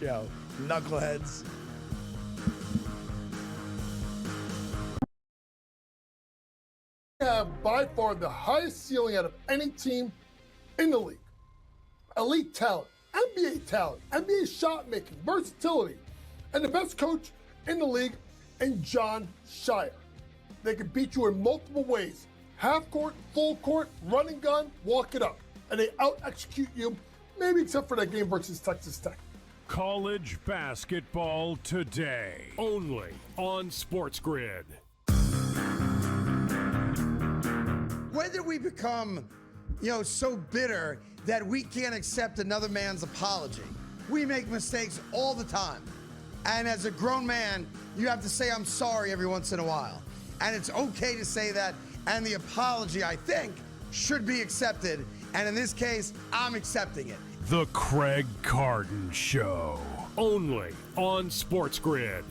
Knuckleheads. Have by far the highest ceiling out of any team in the league. Elite talent, NBA shot making, versatility, and the best coach in the league in John Shire. They can beat you in multiple ways: half court, full court, running gun, walk it up, and they out execute you, maybe except for that game versus Texas Tech. College basketball today, only on SportsGrid. When did we become, so bitter that we can't accept another man's apology? We make mistakes all the time. And as a grown man, you have to say, I'm sorry every once in a while. And it's okay to say that. And the apology, I think, should be accepted. And in this case, I'm accepting it. The Craig Carton Show, only on SportsGrid.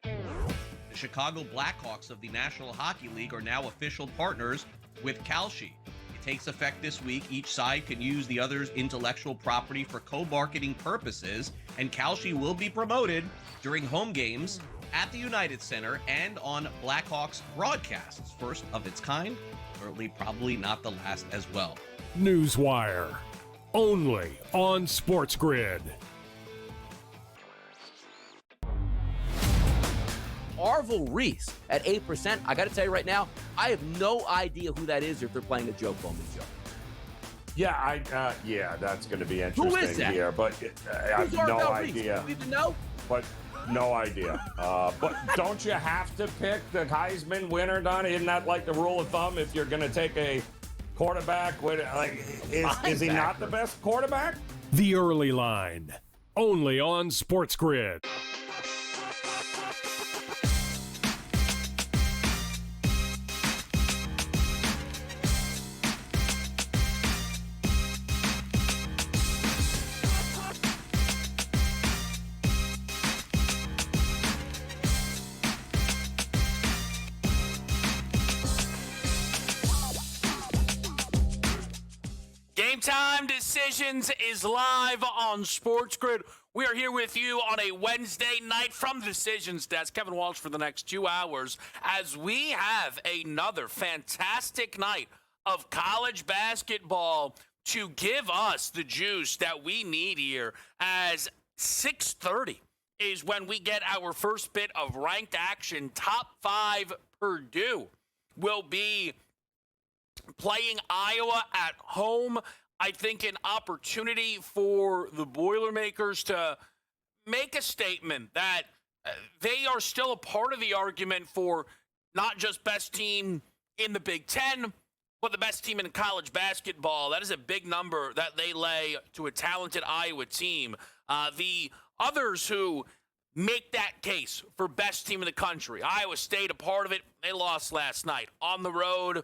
The Chicago Blackhawks of the National Hockey League are now official partners with Kalshi. It takes effect this week. Each side can use the other's intellectual property for co-marketing purposes, and Kalshi will be promoted during home games at the United Center and on Blackhawks broadcasts. First of its kind, certainly probably not the last as well. Newswire, only on SportsGrid. Arvel Reese at 8%. I got to tell you right now, I have no idea who that is or if they're playing a Joe Bowman show. Yeah, that's going to be interesting Who is that? here, but I have no idea. Do you even know? But no idea. But don't you have to pick the Heisman winner, Don? Isn't that like the rule of thumb if you're going to take a quarterback? Is he not the best quarterback? The Early Line, only on SportsGrid. GameTime Decisions is live on SportsGrid. We are here with you on a Wednesday night from the Decisions Desk. Kevin Walsh for the next 2 hours as we have another fantastic night of college basketball to give us the juice that we need here, as 6:30 is when we get our first bit of ranked action. Top 5 Purdue will be playing Iowa at home. I think an opportunity for the Boilermakers to make a statement that they are still a part of the argument for not just best team in the Big Ten, but the best team in college basketball. That is a big number that they lay to a talented Iowa team. The others who make that case for best team in the country, Iowa State, a part of it, they lost last night on the road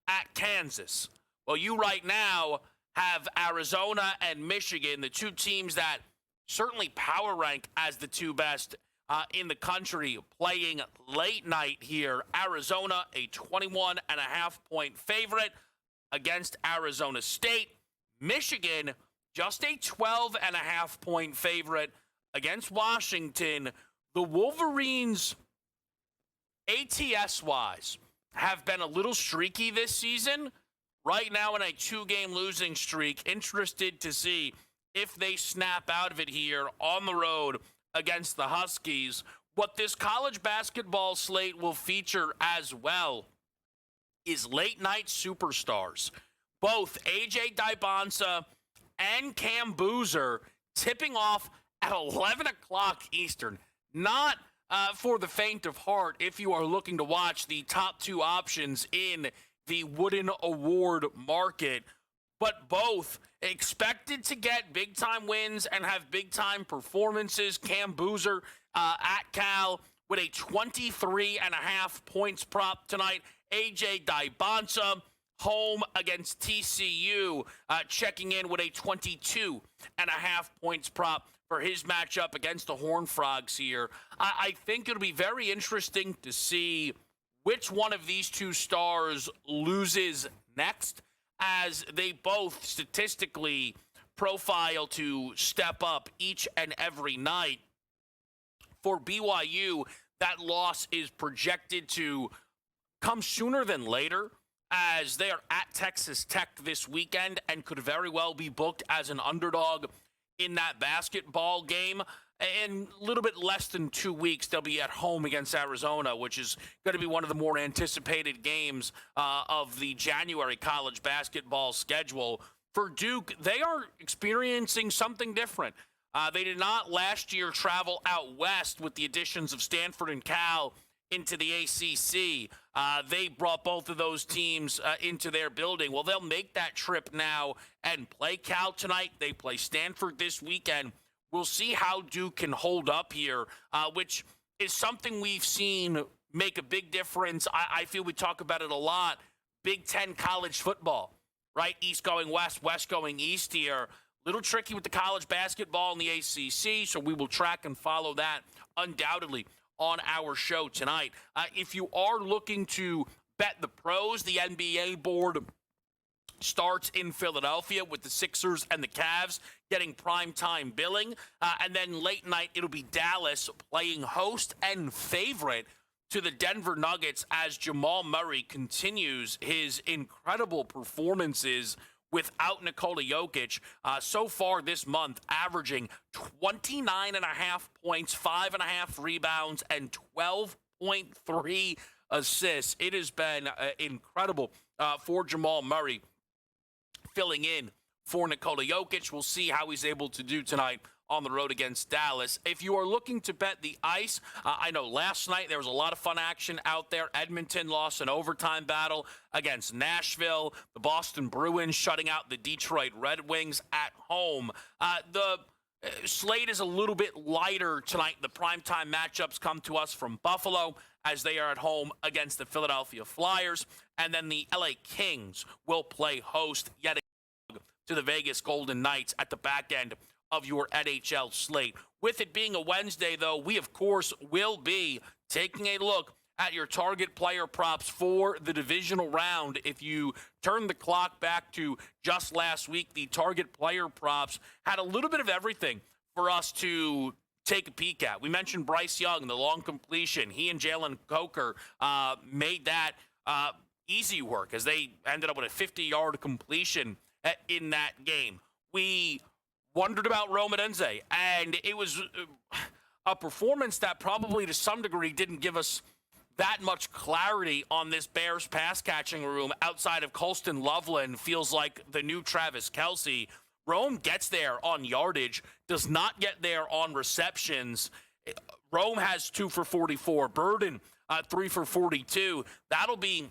at Kansas. Well, you right now have Arizona and Michigan, the two teams that certainly power rank as the two best in the country, playing late night here. Arizona, a 21.5-point favorite against Arizona State. Michigan, just a 12.5-point favorite against Washington. The Wolverines, ATS-wise, have been a little streaky this season. Right now in a 2-game losing streak. Interested to see if they snap out of it here on the road against the Huskies. What this college basketball slate will feature as well is late-night superstars. Both A.J. Dybonsa and Cam Boozer tipping off at 11 o'clock Eastern. Not for the faint of heart if you are looking to watch the top two options in the Wooden Award market, but both expected to get big-time wins and have big-time performances. Cam Boozer at Cal with a 23.5 points prop tonight. A.J. Dybonsa home against TCU, checking in with a 22.5 points prop for his matchup against the Horned Frogs here. I think it'll be very interesting to see which one of these two stars loses next, as they both statistically profile to step up each and every night. For BYU, that loss is projected to come sooner than later, as they are at Texas Tech this weekend and could very well be booked as an underdog in that basketball game. In a little bit less than 2 weeks, they'll be at home against Arizona, which is going to be one of the more anticipated games of the January college basketball schedule. For Duke, they are experiencing something different. They did not last year travel out west with the additions of Stanford and Cal into the ACC. They brought both of those teams into their building. Well, they'll make that trip now and play Cal tonight. They play Stanford this weekend. We'll see how Duke can hold up here, which is something we've seen make a big difference. I feel we talk about it a lot. Big Ten college football, right? East going west, west going east here. Little tricky with the college basketball in the ACC, so we will track and follow that undoubtedly on our show tonight. If you are looking to bet the pros, the NBA board starts in Philadelphia with the Sixers and the Cavs getting primetime billing. And then late night, it'll be Dallas playing host and favorite to the Denver Nuggets as Jamal Murray continues his incredible performances without Nikola Jokic. So far this month, averaging 29.5 points, 5.5 rebounds, and 12.3 assists. It has been incredible for Jamal Murray filling in for Nikola Jokic. We'll see how he's able to do tonight on the road against Dallas. If you are looking to bet the ice, I know last night there was a lot of fun action out there. Edmonton lost an overtime battle against Nashville. The Boston Bruins shutting out the Detroit Red Wings at home. The slate is a little bit lighter tonight. The primetime matchups come to us from Buffalo as they are at home against the Philadelphia Flyers. And then the LA Kings will play host yet again to the Vegas Golden Knights at the back end of your NHL slate. With it being a Wednesday, though, we, of course, will be taking a look at your target player props for the divisional round. If you turn the clock back to just last week, the target player props had a little bit of everything for us to take a peek at. We mentioned Bryce Young, the long completion. He and Jalen Coker made that easy work as they ended up with a 50-yard completion in that game. We wondered about Rome Odunze, and it was a performance that probably to some degree didn't give us that much clarity on this Bears pass catching room outside of Colston Loveland. Feels like the new Travis Kelce. Rome gets there on yardage, does not get there on receptions. Rome has 2 for 44. Burden, 3 for 42. That'll be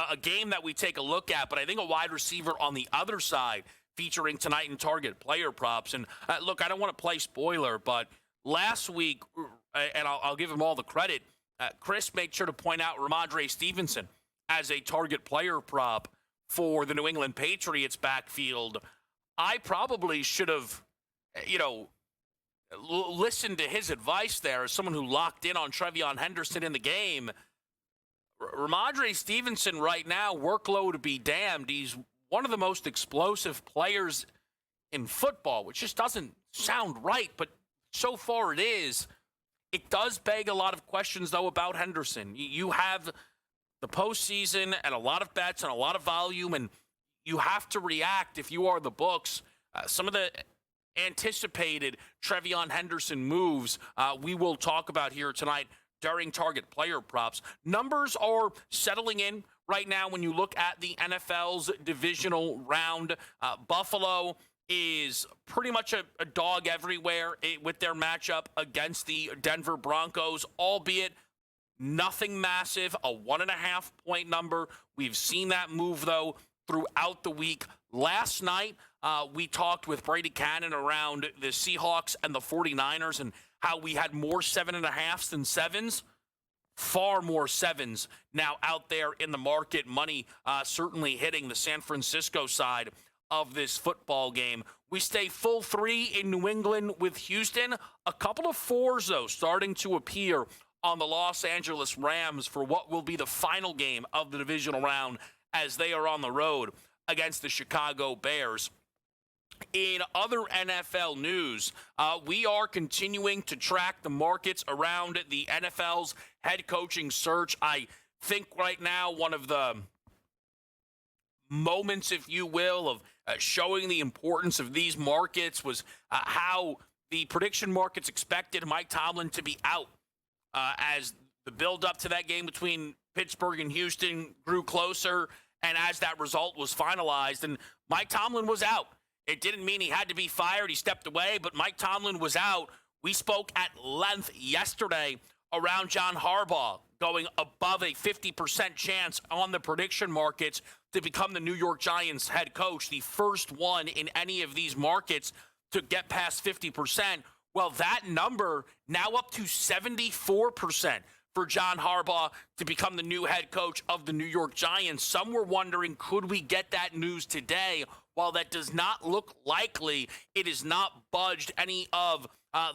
a game that we take a look at, but I think a wide receiver on the other side featuring tonight in target player props. And look, I don't want to play spoiler, but last week, and I'll give him all the credit, Chris made sure to point out Ramondre Stevenson as a target player prop for the New England Patriots backfield. I probably should have, listened to his advice there as someone who locked in on Trevion Henderson in the game. Ramondre Stevenson right now, workload be damned. He's one of the most explosive players in football, which just doesn't sound right, but so far it is. It does beg a lot of questions, though, about Henderson. You have the postseason and a lot of bets and a lot of volume, and you have to react if you are the books. Some of the anticipated Trevion Henderson moves we will talk about here tonight during target player props. Numbers are settling in right now when you look at the NFL's divisional round. Buffalo is pretty much a dog everywhere with their matchup against the Denver Broncos, albeit nothing massive, a 1.5 point number. We've seen that move, though, throughout the week. Last night, we talked with Brady Cannon around the Seahawks and the 49ers and how we had more 7.5s than 7s. Far more 7s now out there in the market. Money certainly hitting the San Francisco side of this football game. We stay full 3 in New England with Houston. A couple of 4s, though, starting to appear on the Los Angeles Rams for what will be the final game of the divisional round as they are on the road against the Chicago Bears. In other NFL news, we are continuing to track the markets around the NFL's head coaching search. I think right now one of the moments, if you will, of showing the importance of these markets was how the prediction markets expected Mike Tomlin to be out as the build-up to that game between Pittsburgh and Houston grew closer, and as that result was finalized, and Mike Tomlin was out. It didn't mean he had to be fired. He stepped away, but Mike Tomlin was out. We spoke at length yesterday around John Harbaugh going above a 50% chance on the prediction markets to become the New York Giants head coach, the first one in any of these markets to get past 50%. Well, that number now up to 74% for John Harbaugh to become the new head coach of the New York Giants. Some were wondering, could we get that news today? While that does not look likely, it is not budged any of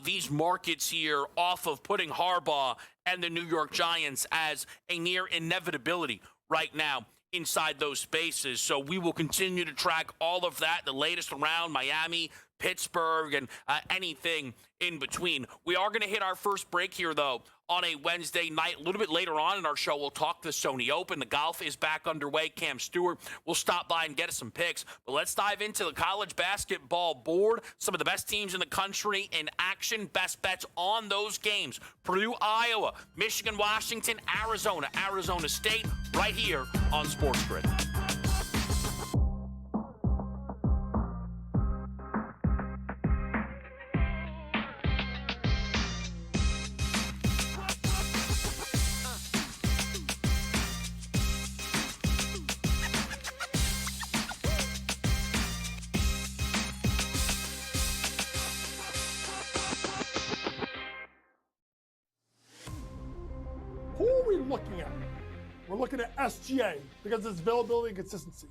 these markets here off of putting Harbaugh and the New York Giants as a near inevitability right now inside those spaces. So we will continue to track all of that, the latest around Miami, Pittsburgh, and anything in between. We are going to hit our first break here, though, on a Wednesday night. A little bit later on in our show, we'll talk the Sony Open. The golf is back underway. Cam Stewart will stop by and get us some picks. But let's dive into the college basketball board. Some of the best teams in the country in action. Best bets on those games. Purdue, Iowa, Michigan, Washington, Arizona, Arizona State, right here on SportsGrid. Who are we looking at? We're looking at SGA because of his availability and consistency.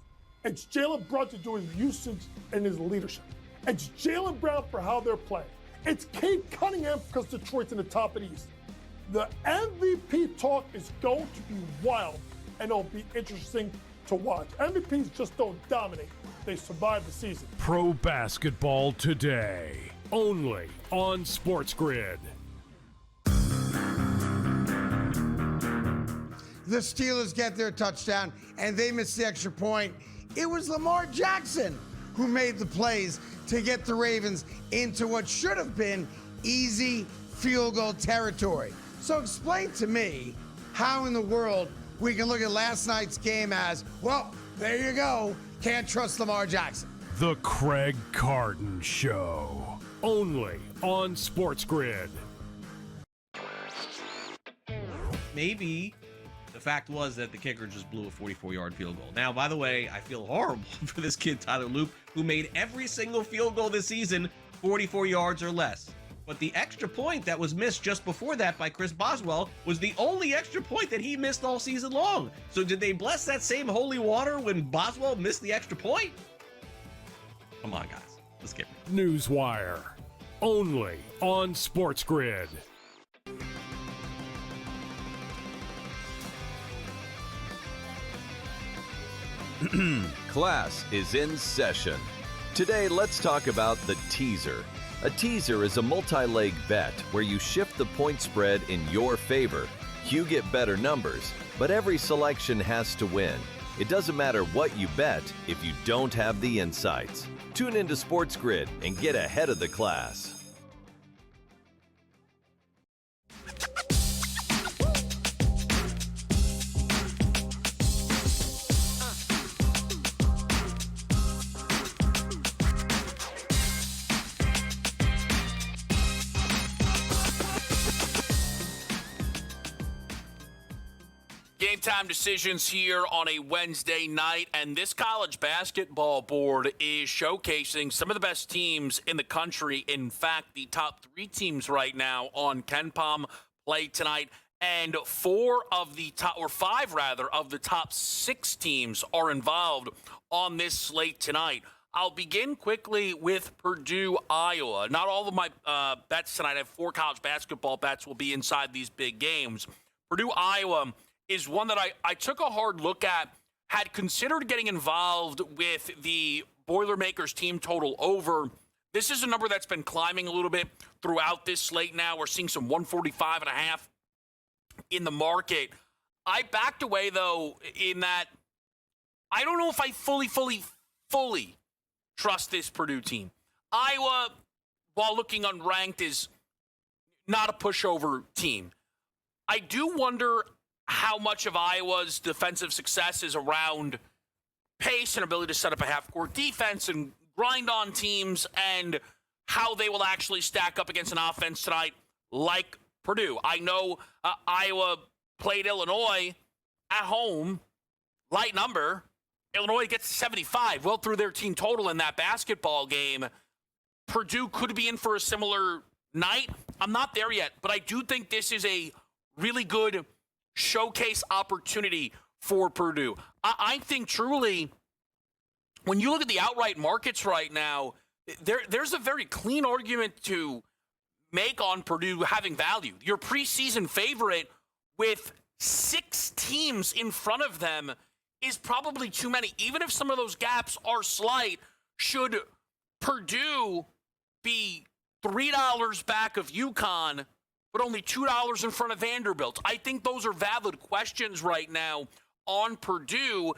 It's Jaylen Brown to do his usage and his leadership. It's Jaylen Brown for how they're playing. It's Cade Cunningham because Detroit's in the top of the East. The MVP talk is going to be wild, and it'll be interesting to watch. MVPs just don't dominate. They survive the season. Pro basketball today, only on SportsGrid. The Steelers get their touchdown, and they miss the extra point. It was Lamar Jackson who made the plays to get the Ravens into what should have been easy field goal territory. So explain to me how in the world we can look at last night's game as, well, there you go, can't trust Lamar Jackson. The Craig Carton Show, only on SportsGrid. Maybe the fact was that the kicker just blew a 44-yard field goal. Now, by the way, I feel horrible for this kid, Tyler Loop, who made every single field goal this season 44 yards or less. But the extra point that was missed just before that by Chris Boswell was the only extra point that he missed all season long. So did they bless that same holy water when Boswell missed the extra point? Come on, guys. Let's get it. Newswire, only on SportsGrid. Class is in session. Today, let's talk about the teaser. A teaser is a multi-leg bet where you shift the point spread in your favor. You get better numbers, but every selection has to win. It doesn't matter what you bet if you don't have the insights. Tune into SportsGrid and get ahead of the class. Game time decisions here on a Wednesday night, and this college basketball board is showcasing some of the best teams in the country. In fact, the top 3 teams right now on KenPom play tonight, and 5 of the top 6 teams are involved on this slate tonight. I'll begin quickly with Purdue, Iowa. Not all of my bets tonight, I have 4 college basketball bets, will be inside these big games. Purdue, Iowa is one that I took a hard look at had considered getting involved with the Boilermakers team total over. This is a number that's been climbing a little bit throughout this slate now. We're seeing some 145.5 in the market. I backed away, though, in that I don't know if I fully trust this Purdue team. Iowa, while looking unranked, is not a pushover team. I do wonder how much of Iowa's defensive success is around pace and ability to set up a half-court defense and grind on teams, and how they will actually stack up against an offense tonight like Purdue. I know Iowa played Illinois at home, light number. Illinois gets 75, well through their team total in that basketball game. Purdue could be in for a similar night. I'm not there yet, but I do think this is a really good showcase opportunity for Purdue. I think truly, when you look at the outright markets right now, there's a very clean argument to make on Purdue having value. Your preseason favorite with 6 teams in front of them is probably too many. Even if some of those gaps are slight, should Purdue be $3 back of UConn, but only $2 in front of Vanderbilt? I think those are valid questions right now on Purdue,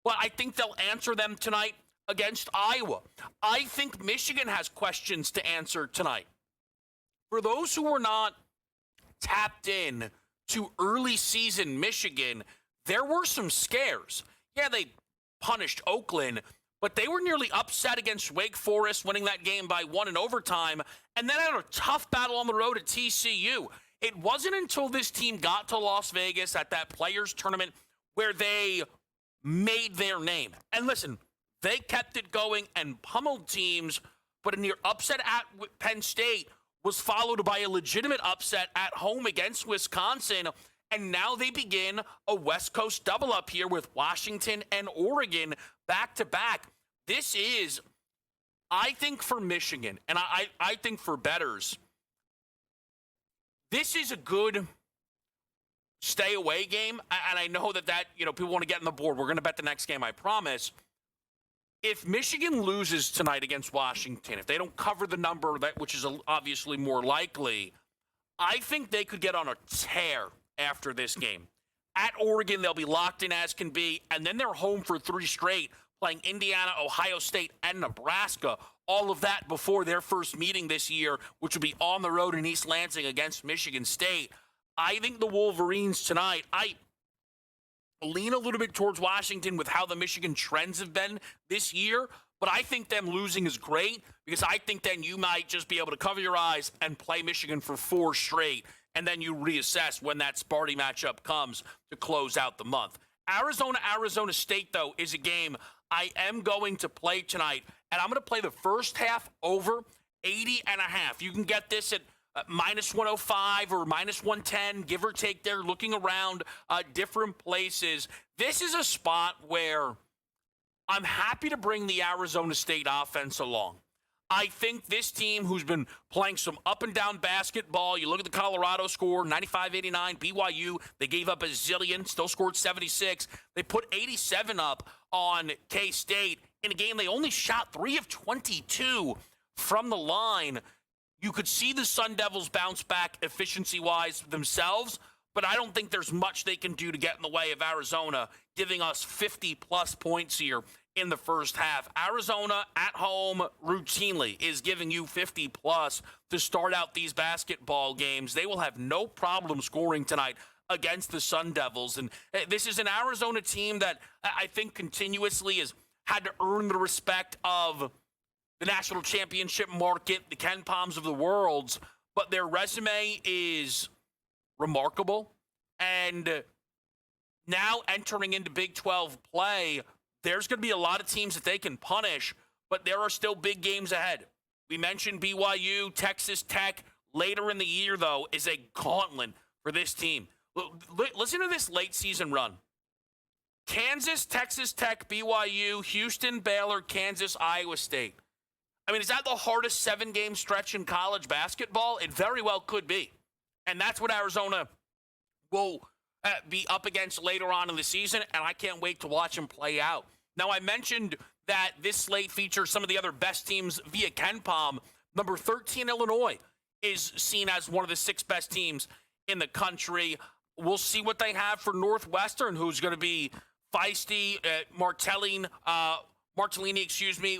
but I think they'll answer them tonight against Iowa. I think Michigan has questions to answer tonight. For those who are not tapped in to early season Michigan, there were some scares. Yeah, they punished Oakland, but they were nearly upset against Wake Forest, winning that game by 1 in overtime, and then had a tough battle on the road at TCU. It wasn't until this team got to Las Vegas at that players tournament where they made their name. And listen, they kept it going and pummeled teams, but a near upset at Penn State was followed by a legitimate upset at home against Wisconsin. And now they begin a West Coast double up here with Washington and Oregon back to back. This is, I think, for Michigan, and I think for bettors, this is a good stay away game. And I know that people want to get on the board. We're going to bet the next game, I promise. If Michigan loses tonight against Washington, if they don't cover the number, which is obviously more likely, I think they could get on a tear after this game. At Oregon, they'll be locked in as can be, and then they're home for 3 straight, playing Indiana, Ohio State, and Nebraska. All of that before their first meeting this year, which will be on the road in East Lansing against Michigan State. I think the Wolverines tonight, I lean a little bit towards Washington with how the Michigan trends have been this year, but I think them losing is great because I think then you might just be able to cover your eyes and play Michigan for 4 straight, and then you reassess when that Sparty matchup comes to close out the month. Arizona State, though, is a game I am going to play tonight, and I'm going to play the first half over 80.5. You can get this at minus 105 or minus 110, give or take there, looking around different places. This is a spot where I'm happy to bring the Arizona State offense along. I think this team, who's been playing some up-and-down basketball, you look at the Colorado score, 95-89, BYU, they gave up a zillion, still scored 76. They put 87 up on K-State in a game they only shot 3 of 22 from the line. You could see the Sun Devils bounce back efficiency-wise themselves, but I don't think there's much they can do to get in the way of Arizona, giving us 50-plus points here in the first half. Arizona at home routinely is giving you 50-plus to start out these basketball games. They will have no problem scoring tonight against the Sun Devils. And this is an Arizona team that I think continuously has had to earn the respect of the national championship market, the Ken Palms of the world, but their resume is remarkable. And now entering into Big 12 play, there's going to be a lot of teams that they can punish, but there are still big games ahead. We mentioned BYU, Texas Tech. Later in the year, though, is a gauntlet for this team. Listen to this late season run. Kansas, Texas Tech, BYU, Houston, Baylor, Kansas, Iowa State. I mean, is that the hardest 7-game stretch in college basketball? It very well could be. And that's what Arizona will be up against later on in the season, and I can't wait to watch them play out. Now, I mentioned that this slate features some of the other best teams via KenPom. Number 13, Illinois, is seen as one of the 6 best teams in the country. We'll see what they have for Northwestern, who's going to be feisty. Martellini,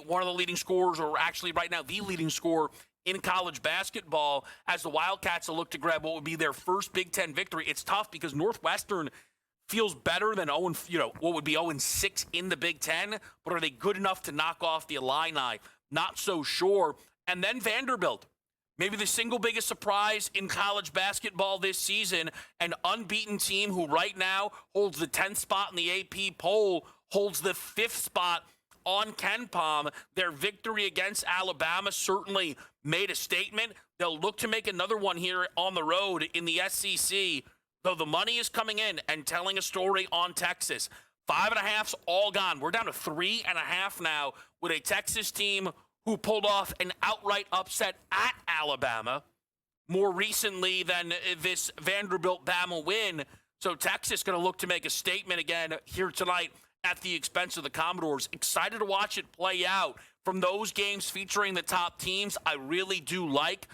one of the leading scorers, or actually right now the leading scorer in college basketball, as the Wildcats will look to grab what would be their first Big Ten victory. It's tough because Northwestern feels better than what would be 0-6 in the Big Ten, but are they good enough to knock off the Illini? Not so sure. And then Vanderbilt, maybe the single biggest surprise in college basketball this season, an unbeaten team who right now holds the 10th spot in the AP poll, holds the 5th spot on KenPom. Their victory against Alabama certainly made a statement. They'll look to make another one here on the road in the SEC, though the money is coming in and telling a story on Texas. 5.5's all gone. We're down to 3.5 now with a Texas team who pulled off an outright upset at Alabama more recently than this Vanderbilt-Bama win. So Texas going to look to make a statement again here tonight at the expense of the Commodores. Excited to watch it play out. From those games featuring the top teams, I really do like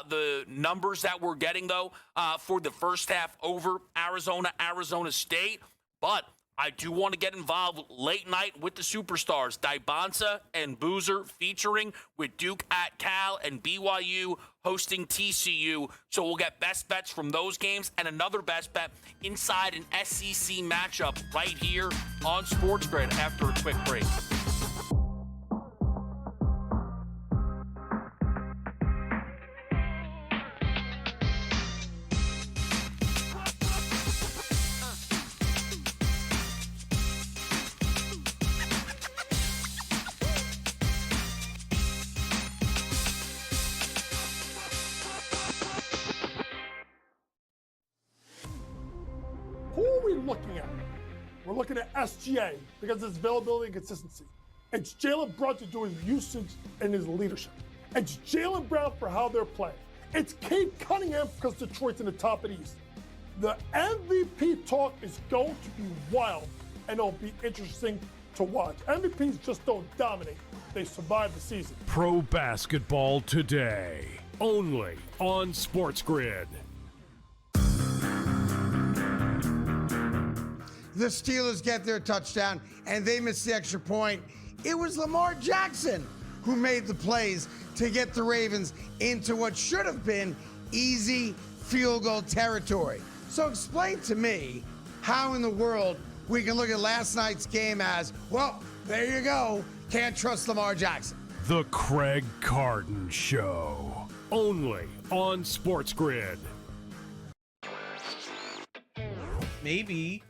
the numbers that we're getting, though, for the first half over Arizona State. But I do want to get involved late night with the superstars, Dybonsa and Boozer featuring with Duke at Cal and BYU hosting TCU. So we'll get best bets from those games and another best bet inside an SEC matchup right here on SportsGrid after a quick break. Who are we looking at? We're looking at SGA because of his availability and consistency. It's Jalen Brown to do his usage and his leadership. It's Jaylen Brown for how they're playing. It's Cade Cunningham because Detroit's in the top of the East. The MVP talk is going to be wild, and it'll be interesting to watch. MVPs just don't dominate. They survive the season. Pro basketball today, only on SportsGrid. The Steelers get their touchdown, and they miss the extra point. It was Lamar Jackson who made the plays to get the Ravens into what should have been easy field goal territory. So explain to me how in the world we can look at last night's game as, well, there you go, can't trust Lamar Jackson. The Craig Carton Show, only on SportsGrid. Maybe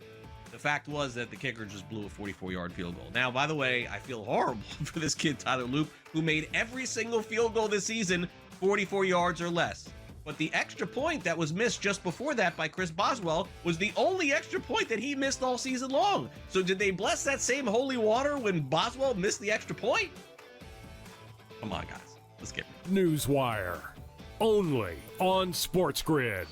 the fact was that the kicker just blew a 44-yard field goal. Now, by the way, I feel horrible for this kid, Tyler Loop, who made every single field goal this season 44 yards or less. But the extra point that was missed just before that by Chris Boswell was the only extra point that he missed all season long. So did they bless that same holy water when Boswell missed the extra point? Come on, guys. Let's get it. Newswire, only on SportsGrid.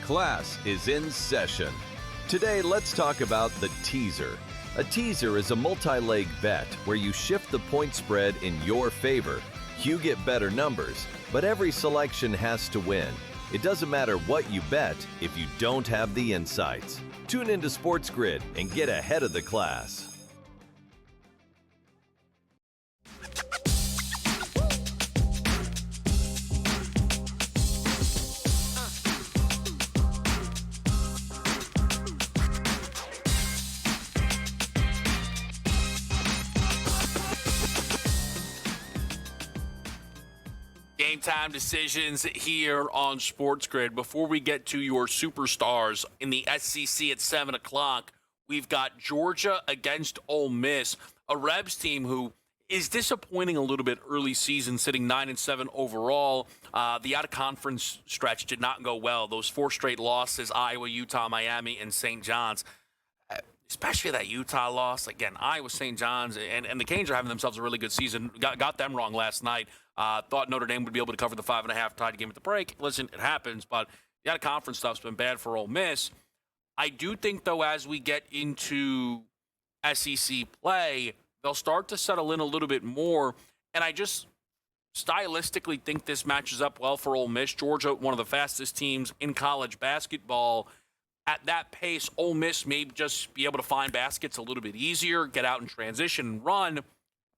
Class is in session. Today, let's talk about the teaser. A teaser is a multi-leg bet where you shift the point spread in your favor. You get better numbers, but every selection has to win. It doesn't matter what you bet if you don't have the insights. Tune into SportsGrid and get ahead of the class. Game time decisions here on SportsGrid. Before we get to your superstars in the SEC at 7 o'clock, we've got Georgia against Ole Miss, a Rebs team who is disappointing a little bit early season, sitting 9-7 overall. The out-of-conference stretch did not go well. Those 4 straight losses, Iowa, Utah, Miami, and St. John's. especially that Utah loss. Again, Iowa St. John's, and the Canes are having themselves a really good season. Got them wrong last night. Thought Notre Dame would be able to cover the 5.5, tied game at the break. Listen, it happens, but the out-of-conference stuff's been bad for Ole Miss. I do think, though, as we get into SEC play, they'll start to settle in a little bit more, and I just stylistically think this matches up well for Ole Miss. Georgia, one of the fastest teams in college basketball. At that pace, Ole Miss may just be able to find baskets a little bit easier, get out in transition and run,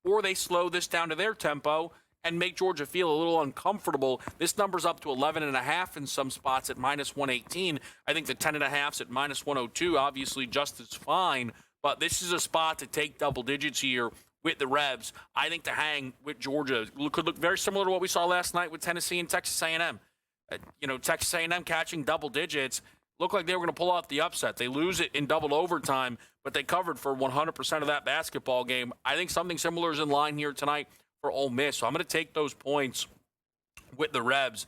or they slow this down to their tempo and make Georgia feel a little uncomfortable. This number's up to 11.5 in some spots at -118. I think the 10.5s at -102, obviously just as fine, but this is a spot to take double digits here with the Rebs. I think to hang with Georgia could look very similar to what we saw last night with Tennessee and Texas A&M. Texas A&M catching double digits. Looked like they were going to pull off the upset. They lose it in double overtime, but they covered for 100% of that basketball game. I think something similar is in line here tonight for Ole Miss. So I'm going to take those points with the Rebs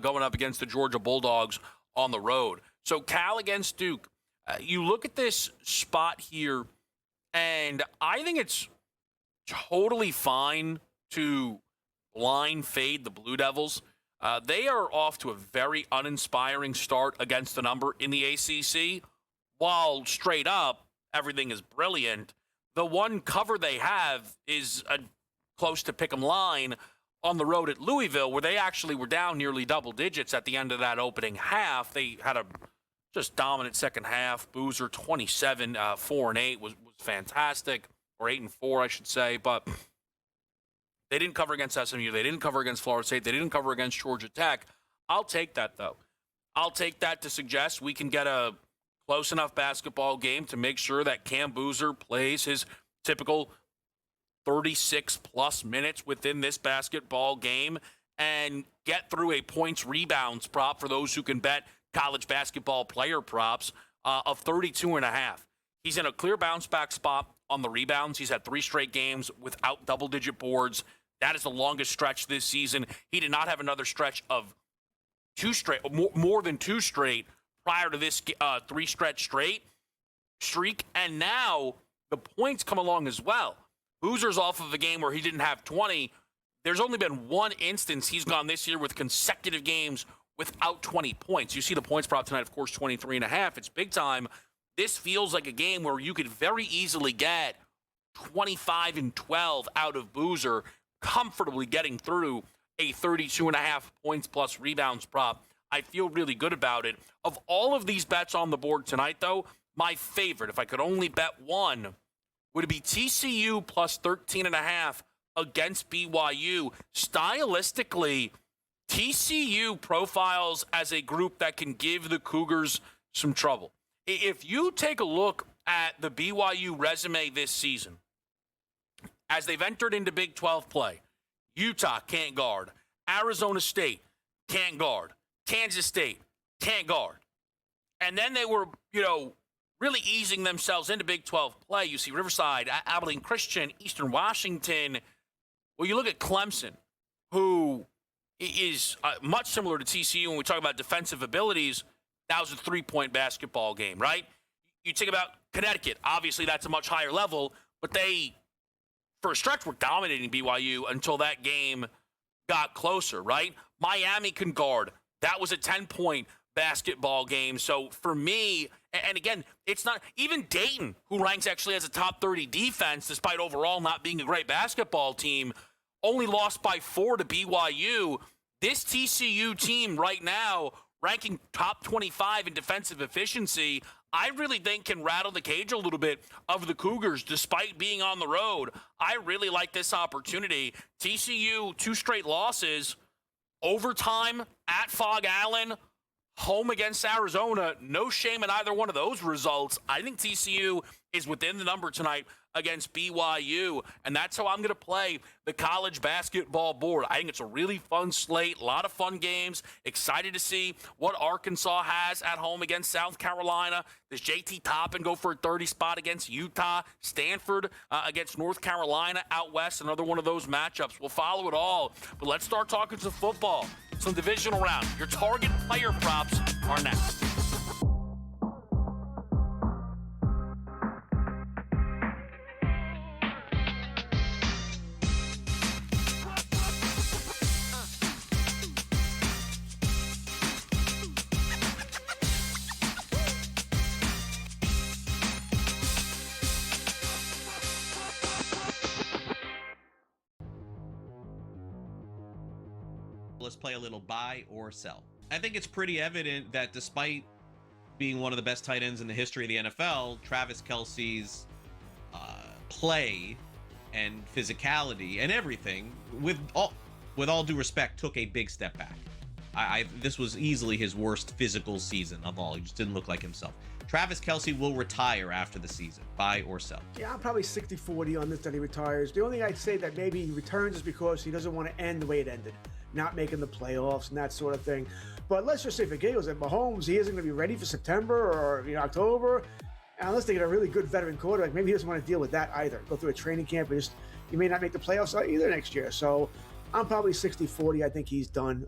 going up against the Georgia Bulldogs on the road. So Cal against Duke. You look at this spot here, and I think it's totally fine to blind fade the Blue Devils. They are off to a very uninspiring start against the number in the ACC. While straight up, everything is brilliant. The one cover they have is a close to pick 'em line on the road at Louisville, where they actually were down nearly double digits at the end of that opening half. They had a just dominant second half. Boozer 27, 4-8 was fantastic, or 8-4, I should say, but they didn't cover against SMU. They didn't cover against Florida State. They didn't cover against Georgia Tech. I'll take that, though. I'll take that to suggest we can get a close enough basketball game to make sure that Cam Boozer plays his typical 36-plus minutes within this basketball game and get through a points rebounds prop for those who can bet college basketball player props of 32.5. He's in a clear bounce-back spot on the rebounds. He's had 3 straight games without double-digit boards. That is the longest stretch this season. He did not have another stretch of more than 2 straight prior to this 3-stretch straight streak. And now the points come along as well. Boozer's off of a game where he didn't have 20. There's only been one instance he's gone this year with consecutive games without 20 points. You see the points prop tonight, of course, 23.5. It's big time. This feels like a game where you could very easily get 25 and 12 out of Boozer, comfortably getting through a 32.5 points plus rebounds prop. I feel really good about it. Of all of these bets on the board tonight, though, my favorite, if I could only bet one, would be TCU plus 13.5 against BYU. Stylistically, TCU profiles as a group that can give the Cougars some trouble. If you take a look at the BYU resume this season, as they've entered into Big 12 play, Utah can't guard, Arizona State can't guard, Kansas State can't guard. And then they were, really easing themselves into Big 12 play. You see Riverside, Abilene Christian, Eastern Washington. Well, you look at Clemson, who is much similar to TCU when we talk about defensive abilities. That was a 3-point basketball game, right? You think about Connecticut. Obviously, that's a much higher level, but they, for a stretch, were dominating BYU until that game got closer, right? Miami can guard. That was a 10-point basketball game. So for me, and again, it's not even Dayton, who ranks actually as a top 30 defense, despite overall not being a great basketball team, only lost by 4 to BYU. This TCU team right now, ranking top 25 in defensive efficiency, I really think can rattle the cage a little bit of the Cougars despite being on the road. I really like this opportunity. TCU, 2 straight losses, overtime at Fog Allen, home against Arizona. No shame in either one of those results. I think TCU is within the number tonight against BYU, and that's how I'm going to play the college basketball board. I think it's a really fun slate, a lot of fun games. Excited to see what Arkansas has at home against South Carolina. Does JT Toppin go for a 30 spot against Utah? Stanford against North Carolina out west, another one of those matchups. We'll follow it all, but let's start talking some football, some divisional round. Your target player props are next. let's play a little buy or sell. I think it's pretty evident that despite being one of the best tight ends in the history of the NFL, Travis Kelce's play and physicality and everything, with all due respect, took a big step back. This was easily his worst physical season of all. He just didn't look like himself. Travis Kelce will retire after the season. Buy or sell? Yeah, I'm probably 60-40 on this that he retires. The only thing I'd say that maybe he returns is because he doesn't want to end the way it ended, not making the playoffs and that sort of thing. But let's just say for Gales and Mahomes, he isn't going to be ready for September or October. And unless they get a really good veteran quarterback, maybe he doesn't want to deal with that either. Go through a training camp and he may not make the playoffs either next year. So I'm probably 60-40. I think he's done.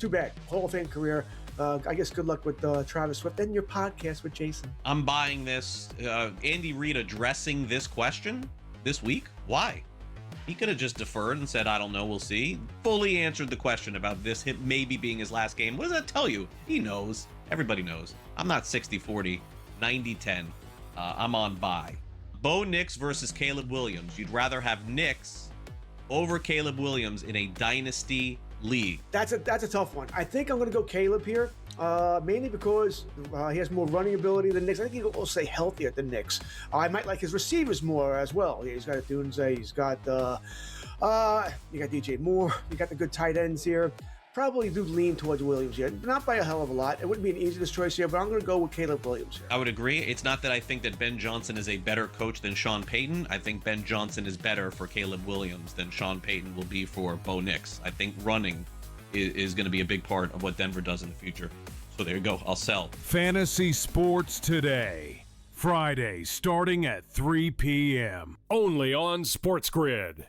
Too bad. Hall of Fame career. I guess good luck with Travis Swift and your podcast with Jason. I'm buying this. Andy Reid addressing this question this week. Why? He could have just deferred and said, I don't know, we'll see. Fully answered the question about this him maybe being his last game. What does that tell you? He knows. Everybody knows. I'm not 60-40, 90-10. I'm on buy. Bo Nix versus Caleb Williams. You'd rather have Nix over Caleb Williams in a dynasty league? That's a tough one. I think I'm going to go Caleb here, mainly because he has more running ability than Nix. I think he'll also stay healthier than Nix. I might like his receivers more as well. He's got Dunze, he's got you got DJ Moore, you got the good tight ends here. Probably do lean towards Williams here. Not by a hell of a lot. It wouldn't be an easiest choice here, but I'm going to go with Caleb Williams here. I would agree. It's not that I think that Ben Johnson is a better coach than Sean Payton. I think Ben Johnson is better for Caleb Williams than Sean Payton will be for Bo Nix. I think running is going to be a big part of what Denver does in the future. So there you go. I'll sell. Fantasy Sports Today. Friday, starting at 3 p.m. Only on SportsGrid.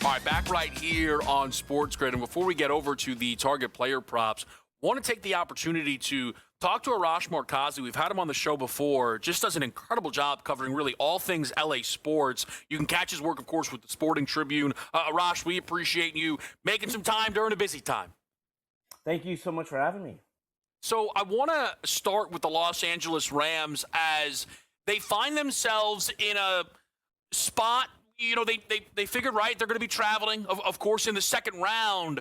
All right, back right here on SportsGrid. And before we get over to the target player props, want to take the opportunity to talk to Arash Markazi. We've had him on the show before. Just does an incredible job covering really all things LA sports. You can catch his work, of course, with the Sporting Tribune. Arash, we appreciate you making some time during a busy time. Thank you so much for having me. So I want to start with the Los Angeles Rams as they find themselves in a spot. You know, they figured, right, they're going to be traveling, of course, in the second round,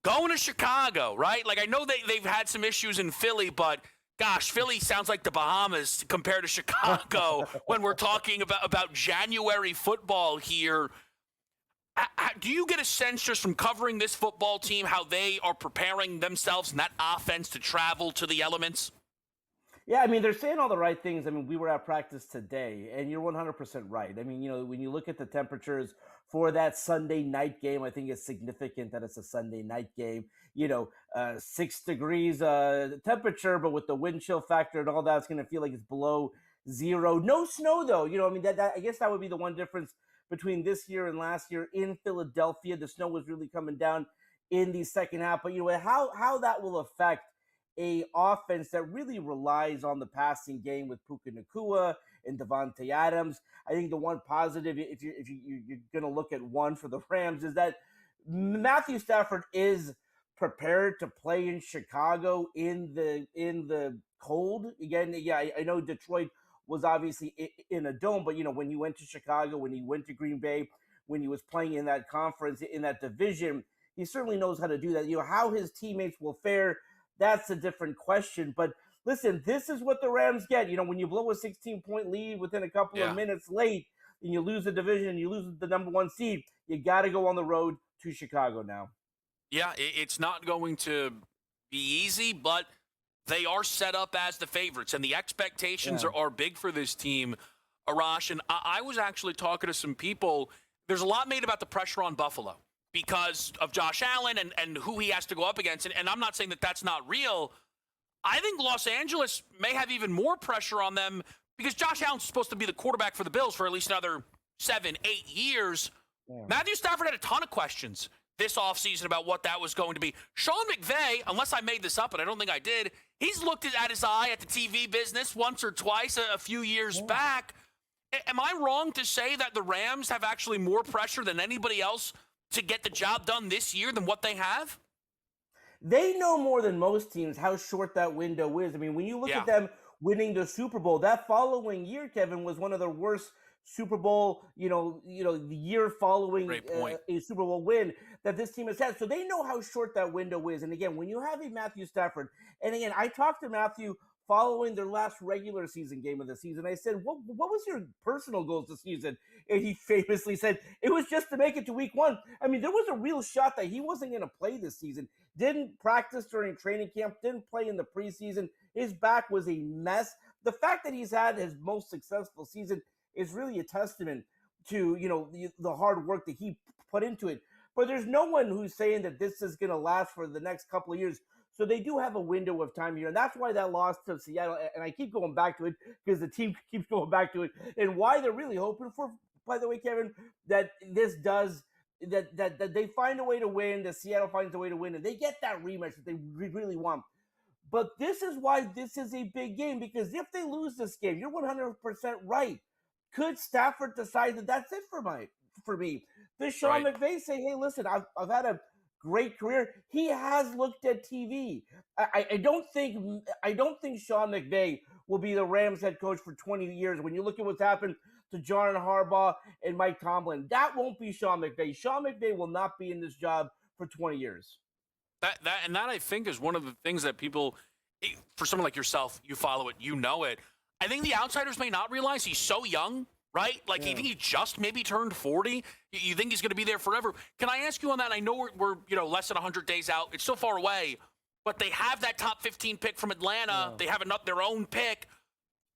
going to Chicago, right? Like, I know they've had some issues in Philly, but, gosh, Philly sounds like the Bahamas compared to Chicago when we're talking about January football here. Do you get a sense just from covering this football team how they are preparing themselves and that offense to travel to the elements? Yeah, I mean, they're saying all the right things. I mean, we were at practice today, and you're 100% right. I mean, you know, when you look at the temperatures for that Sunday night game, I think it's significant that it's a Sunday night game. You know, 6 degrees temperature, but with the wind chill factor and all that, it's going to feel like it's below zero. No snow, though. You know, I mean, that I guess that would be the one difference between this year and last year in Philadelphia. The snow was really coming down in the second half. But, you know, how that will affect a offense that really relies on the passing game with Puka Nacua and Devontae Adams. I think the one positive, if you're going to look at one for the Rams, is that Matthew Stafford is prepared to play in Chicago in the cold. Again, yeah, I know Detroit was obviously in a dome, but, you know, when he went to Chicago, when he went to Green Bay, when he was playing in that conference, in that division, he certainly knows how to do that. You know, how his teammates will fare, that's a different question. But listen, this is what the Rams get. You know, when you blow a 16-point lead within a couple of minutes late and you lose the division, you lose the number one seed, you got to go on the road to Chicago now. Yeah, it's not going to be easy, but they are set up as the favorites, and the expectations are big for this team, Arash. And I was actually talking to some people. There's a lot made about the pressure on Buffalo because of Josh Allen and who he has to go up against. And I'm not saying that that's not real. I think Los Angeles may have even more pressure on them because Josh Allen's supposed to be the quarterback for the Bills for at least another 7-8 years. Yeah. Matthew Stafford had a ton of questions this offseason about what that was going to be. Sean McVay, unless I made this up, and I don't think I did, he's looked at his eye at the TV business once or twice a few years back. Am I wrong to say that the Rams have actually more pressure than anybody else to get the job done this year than what they have? They know more than most teams how short that window is. I mean, when you look at them winning the Super Bowl, that following year, Kevin, was one of the worst Super Bowl, the year following a Super Bowl win that this team has had. So they know how short that window is. And again, when you have a Matthew Stafford, and again, I talked to Matthew following their last regular season game of the season. I said, what was your personal goals this season? And he famously said, it was just to make it to week 1. I mean, there was a real shot that he wasn't going to play this season. Didn't practice during training camp, didn't play in the preseason. His back was a mess. The fact that he's had his most successful season is really a testament to, the hard work that he put into it. But there's no one who's saying that this is going to last for the next couple of years. So they do have a window of time here. And that's why that loss to Seattle, and I keep going back to it because the team keeps going back to it, and why they're really hoping for, by the way, Kevin, that this does, that they find a way to win, that Seattle finds a way to win, and they get that rematch that they really want. But this is why this is a big game, because if they lose this game, you're 100% right. Could Stafford decide that that's it for me? Does Sean McVay say, hey, listen, I've had a great career? He has looked at TV. I don't think Sean McVay will be the Rams head coach for 20 years. When you look at what's happened to John Harbaugh and Mike Tomlin, that won't be Sean McVay. Sean McVay will not be in this job for 20 years. That I think is one of the things that people, for someone like yourself, you follow it, you know it. I think the outsiders may not realize he's so young, right? Like, you think he just maybe turned 40? You think he's going to be there forever? Can I ask you on that? I know we're less than 100 days out. It's so far away, but they have that top 15 pick from Atlanta. Yeah. They have their own pick.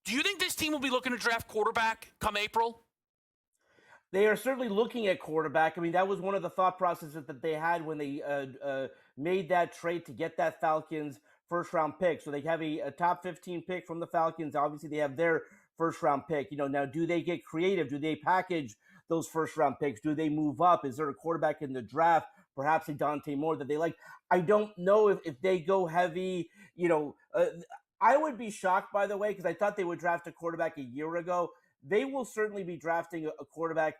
Do you think this team will be looking to draft quarterback come April? They are certainly looking at quarterback. I mean, that was one of the thought processes that they had when they made that trade to get that Falcons first-round pick. So they have a top 15 pick from the Falcons. Obviously, they have their first-round pick. Now, do they get creative? Do they package those first-round picks? Do they move up? Is there a quarterback in the draft, perhaps a Dante Moore that they like? I don't know if they go heavy. I would be shocked, by the way, because I thought they would draft a quarterback a year ago. They will certainly be drafting a quarterback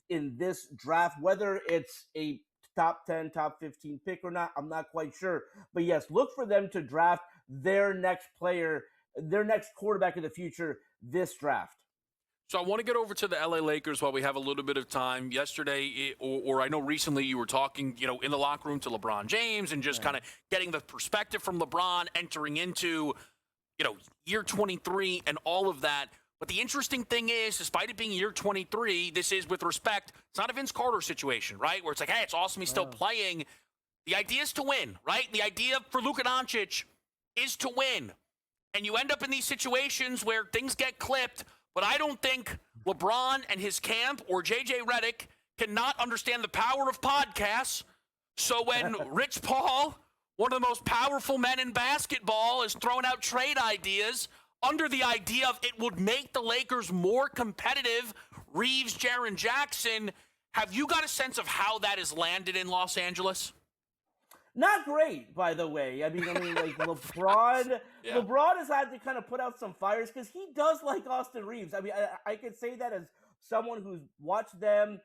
in this draft, whether it's a top 10, top 15 pick or not, I'm not quite sure. But yes, look for them to draft their next player, their next quarterback of the future this draft. So I want to get over to the LA Lakers while we have a little bit of time. Yesterday, or I know recently you were talking, in the locker room to LeBron James and just kind of getting the perspective from LeBron entering into, year 23 and all of that. But the interesting thing is, despite it being year 23, this is, with respect, it's not a Vince Carter situation, right? Where it's like, hey, it's awesome he's still playing. The idea is to win, right? The idea for Luka Doncic is to win. And you end up in these situations where things get clipped, but I don't think LeBron and his camp or J.J. Redick cannot understand the power of podcasts. So when Rich Paul, one of the most powerful men in basketball, is throwing out trade ideas under the idea of it would make the Lakers more competitive, Reeves, Jaren Jackson, have you got a sense of how that has landed in Los Angeles? Not great, by the way. I mean, like LeBron, LeBron has had to kind of put out some fires because he does like Austin Reeves. I mean, I could say that as someone who's watched them.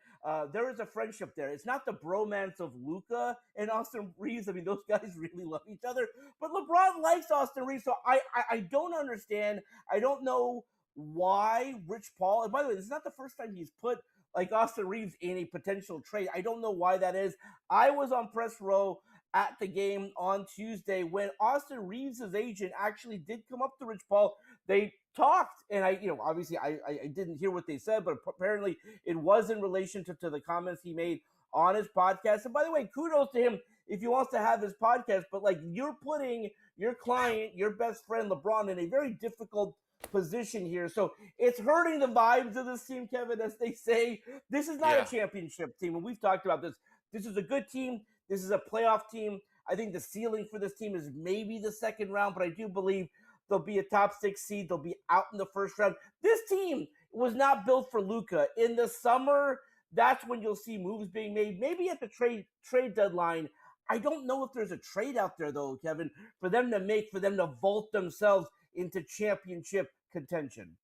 There is a friendship there. It's not the bromance of Luka and Austin Reeves. I mean, those guys really love each other. But LeBron likes Austin Reeves, so I don't understand. I don't know why Rich Paul, and by the way, this is not the first time he's put like Austin Reeves in a potential trade. I don't know why that is. I was on press row at the game on Tuesday when Austin Reeves' agent actually did come up to Rich Paul. They talked, and obviously I didn't hear what they said, but apparently it was in relation to the comments he made on his podcast. And by the way, kudos to him if he wants to have his podcast, but like, you're putting your client, your best friend LeBron, in a very difficult position here. So it's hurting the vibes of this team, Kevin, as they say. This is not a championship team, and we've talked about this. This is a good team. This is a playoff team. I think the ceiling for this team is maybe the second round, but I do believe they'll be a top 6 seed. They'll be out in the first round. This team was not built for Luka. In the summer, that's when you'll see moves being made, maybe at the trade deadline. I don't know if there's a trade out there, though, Kevin, for them to vault themselves into championship contention.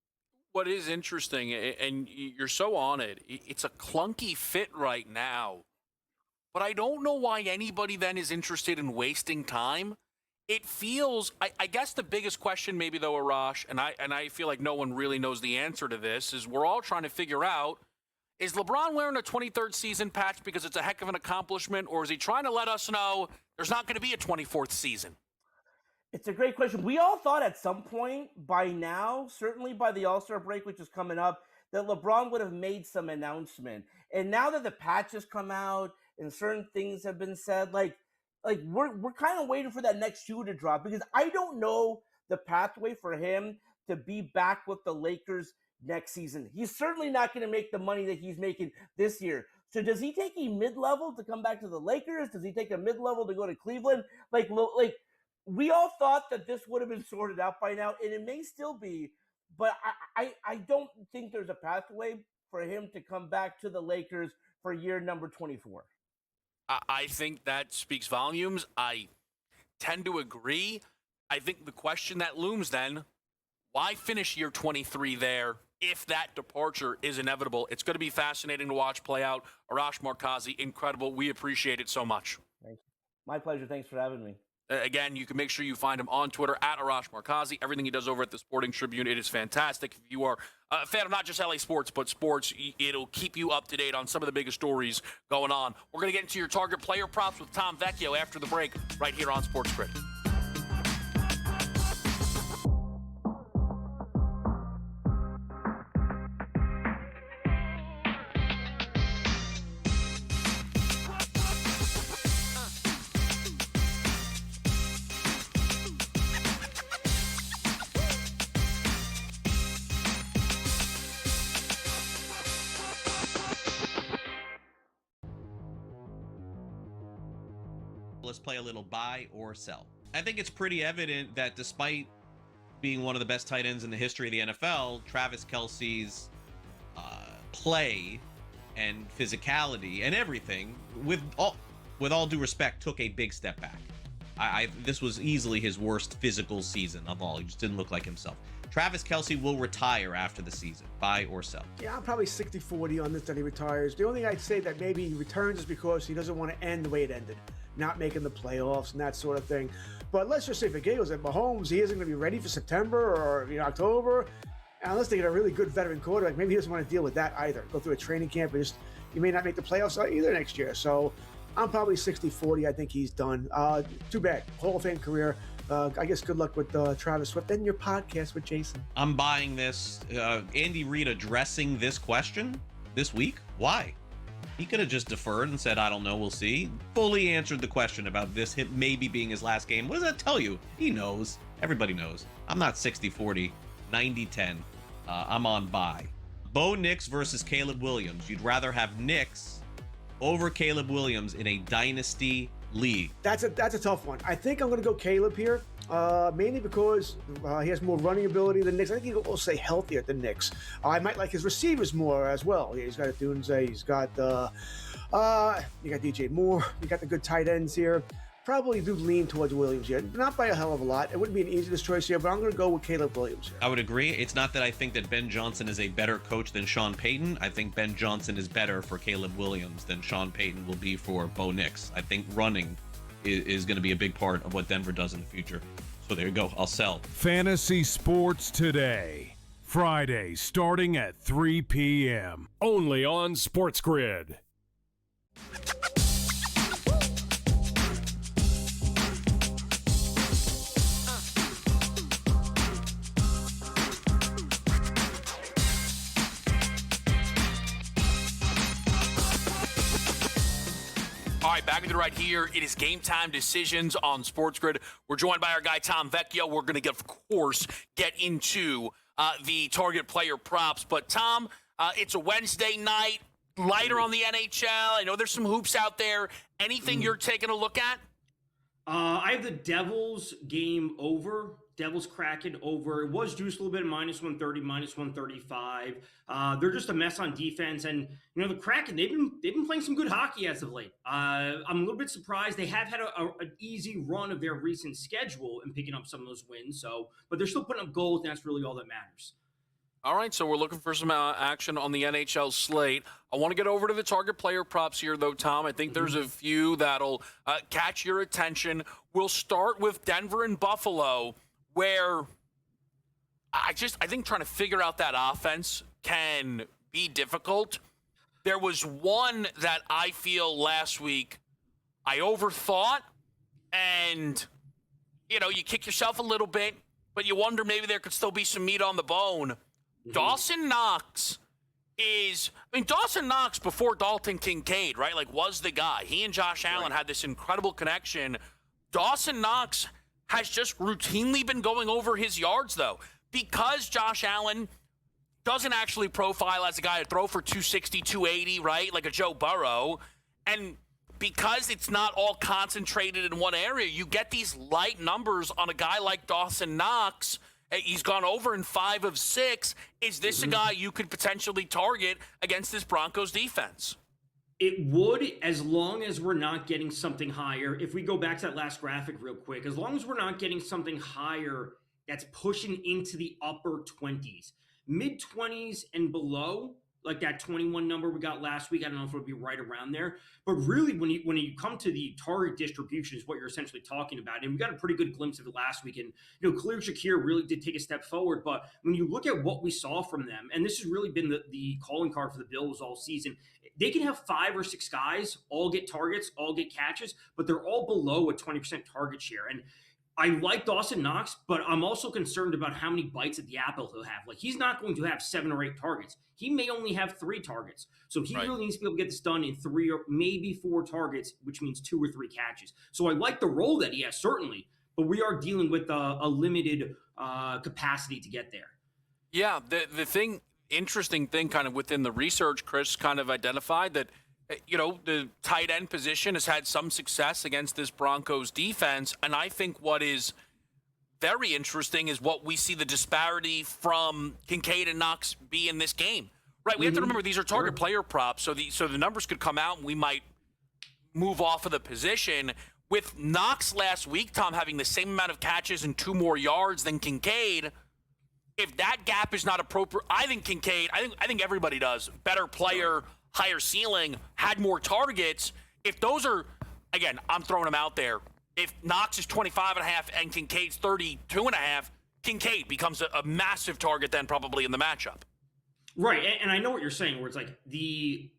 What is interesting, and you're so on it, it's a clunky fit right now but I don't know why anybody then is interested in wasting time. It feels, I guess the biggest question maybe though, Arash, and I feel like no one really knows the answer to this, is we're all trying to figure out, is LeBron wearing a 23rd season patch because it's a heck of an accomplishment, or is he trying to let us know there's not going to be a 24th season? It's a great question. We all thought at some point by now, certainly by the All-Star break, which is coming up, that LeBron would have made some announcement. And now that the patch has come out and certain things have been said, like we're kind of waiting for that next shoe to drop, because I don't know the pathway for him to be back with the Lakers next season. He's certainly not going to make the money that he's making this year. So does he take a mid-level to come back to the Lakers? Does he take a mid-level to go to Cleveland? Like we all thought that this would have been sorted out by now, and it may still be, but I don't think there's a pathway for him to come back to the Lakers for year number 24. I think that speaks volumes. I tend to agree. I think the question that looms then, why finish year 23 there if that departure is inevitable? It's going to be fascinating to watch play out. Arash Markazi, incredible. We appreciate it so much. Thank you. My pleasure. Thanks for having me. Again, you can make sure you find him on Twitter at Arash Markazi. Everything he does over at the Sporting Tribune, it is fantastic. If you are a fan of not just LA sports, but sports, it'll keep you up to date on some of the biggest stories going on. We're going to get into your target player props with Tom Vecchio after the break right here on SportsGrid. Let's play a little buy or sell. I think it's pretty evident that despite being one of the best tight ends in the history of the NFL, Travis Kelce's play and physicality and everything, with all due respect, took a big step back. This was easily his worst physical season of all. He just didn't look like himself. Travis Kelce will retire after the season. Buy or sell? Yeah, I'm probably 60-40 on this that he retires. The only thing I'd say that maybe he returns is because he doesn't want to end the way it ended, not making the playoffs and that sort of thing. But let's just say for Gales at Mahomes, he isn't going to be ready for September or October, unless they get a really good veteran quarterback. Maybe he doesn't want to deal with that either. Go through a training camp, and he may not make the playoffs either next year. So I'm probably 60-40. I think he's done. Too bad. Hall of Fame career. I guess good luck with Travis Swift and your podcast with Jason. I'm buying this. Andy Reid addressing this question this week. Why? He could have just deferred and said, I don't know, we'll see. Fully answered the question about this maybe being his last game. What does that tell you? He knows. Everybody knows. I'm not 60-40, 90-10. I'm on buy. Bo Nix versus Caleb Williams. You'd rather have Nix over Caleb Williams in a dynasty league? That's a tough one. I think I'm going to go Caleb here, mainly because he has more running ability than Nix. I think he'll also stay healthier than Nix. I might like his receivers more as well. He's got a Dunze. He's got you got DJ Moore. You got the good tight ends here. Probably do lean towards Williams here. Not by a hell of a lot. It wouldn't be an easiest choice here, but I'm going to go with Caleb Williams here. I would agree. It's not that I think that Ben Johnson is a better coach than Sean Payton. I think Ben Johnson is better for Caleb Williams than Sean Payton will be for Bo Nix. I think running is going to be a big part of what Denver does in the future. So there you go. I'll sell. Fantasy Sports Today. Friday, starting at 3 p.m. Only on SportsGrid. All right, back with you right here. It is Game Time Decisions on SportsGrid. We're joined by our guy, Tom Vecchio. We're going to, of course, get into the target player props. But, Tom, it's a Wednesday night, lighter on the NHL. I know there's some hoops out there. Anything you're taking a look at? I have the Devils game over. Devils Kraken over. It was juiced a little bit, -130, -135. They're just a mess on defense, and the Kraken they've been playing some good hockey as of late. I'm a little bit surprised. They have had an easy run of their recent schedule and picking up some of those wins. But they're still putting up goals, and that's really all that matters. All right, so we're looking for some action on the NHL slate. I want to get over to the target player props here, though, Tom. I think there's a few that'll catch your attention. We'll start with Denver and Buffalo, where I think trying to figure out that offense can be difficult. There was one that I feel last week I overthought, and, you kick yourself a little bit, but you wonder maybe there could still be some meat on the bone. Dawson Knox Dawson Knox before Dalton Kincaid, right? Was the guy. He and Josh Allen had this incredible connection. Dawson Knox has just routinely been going over his yards, though, because Josh Allen doesn't actually profile as a guy to throw for 260, 280, right? Like a Joe Burrow. And because it's not all concentrated in one area, you get these light numbers on a guy like Dawson Knox. He's gone over in 5 of 6. Is this a guy you could potentially target against this Broncos defense? It would, as long as we're not getting something higher. If we go back to that last graphic real quick, as long as we're not getting something higher that's pushing into the upper 20s. Mid-20s and below, like that 21 number we got last week, I don't know if it'll be right around there. But really, when you come to the target distribution is what you're essentially talking about. And we got a pretty good glimpse of it last week. And, Khalil Shakir really did take a step forward. But when you look at what we saw from them, and this has really been the calling card for the Bills all season, they can have 5 or 6 guys all get targets, all get catches, but they're all below a 20% target share. And I like Dawson Knox, but I'm also concerned about how many bites at the apple he'll have. He's not going to have 7 or 8 targets. He may only have 3 targets. So he really needs to be able to get this done in 3 or maybe 4 targets, which means 2 or 3 catches. So I like the role that he has, certainly, but we are dealing with a limited capacity to get there. Yeah, the interesting thing kind of within the research, Chris kind of identified that the tight end position has had some success against this Broncos defense. And I think what is very interesting is what we see the disparity from Kincaid and Knox be in this game. Right, we have to remember these are target player props, so the numbers could come out and we might move off of the position. With Knox last week, Tom, having the same amount of catches and 2 more yards than Kincaid, if that gap is not appropriate, I think Kincaid, I think everybody does, better player, higher ceiling, had more targets. If those are, again, I'm throwing them out there. If Knox is 25.5 and Kincaid's 32.5, Kincaid becomes a massive target then probably in the matchup. Right, and I know what you're saying, where it's like the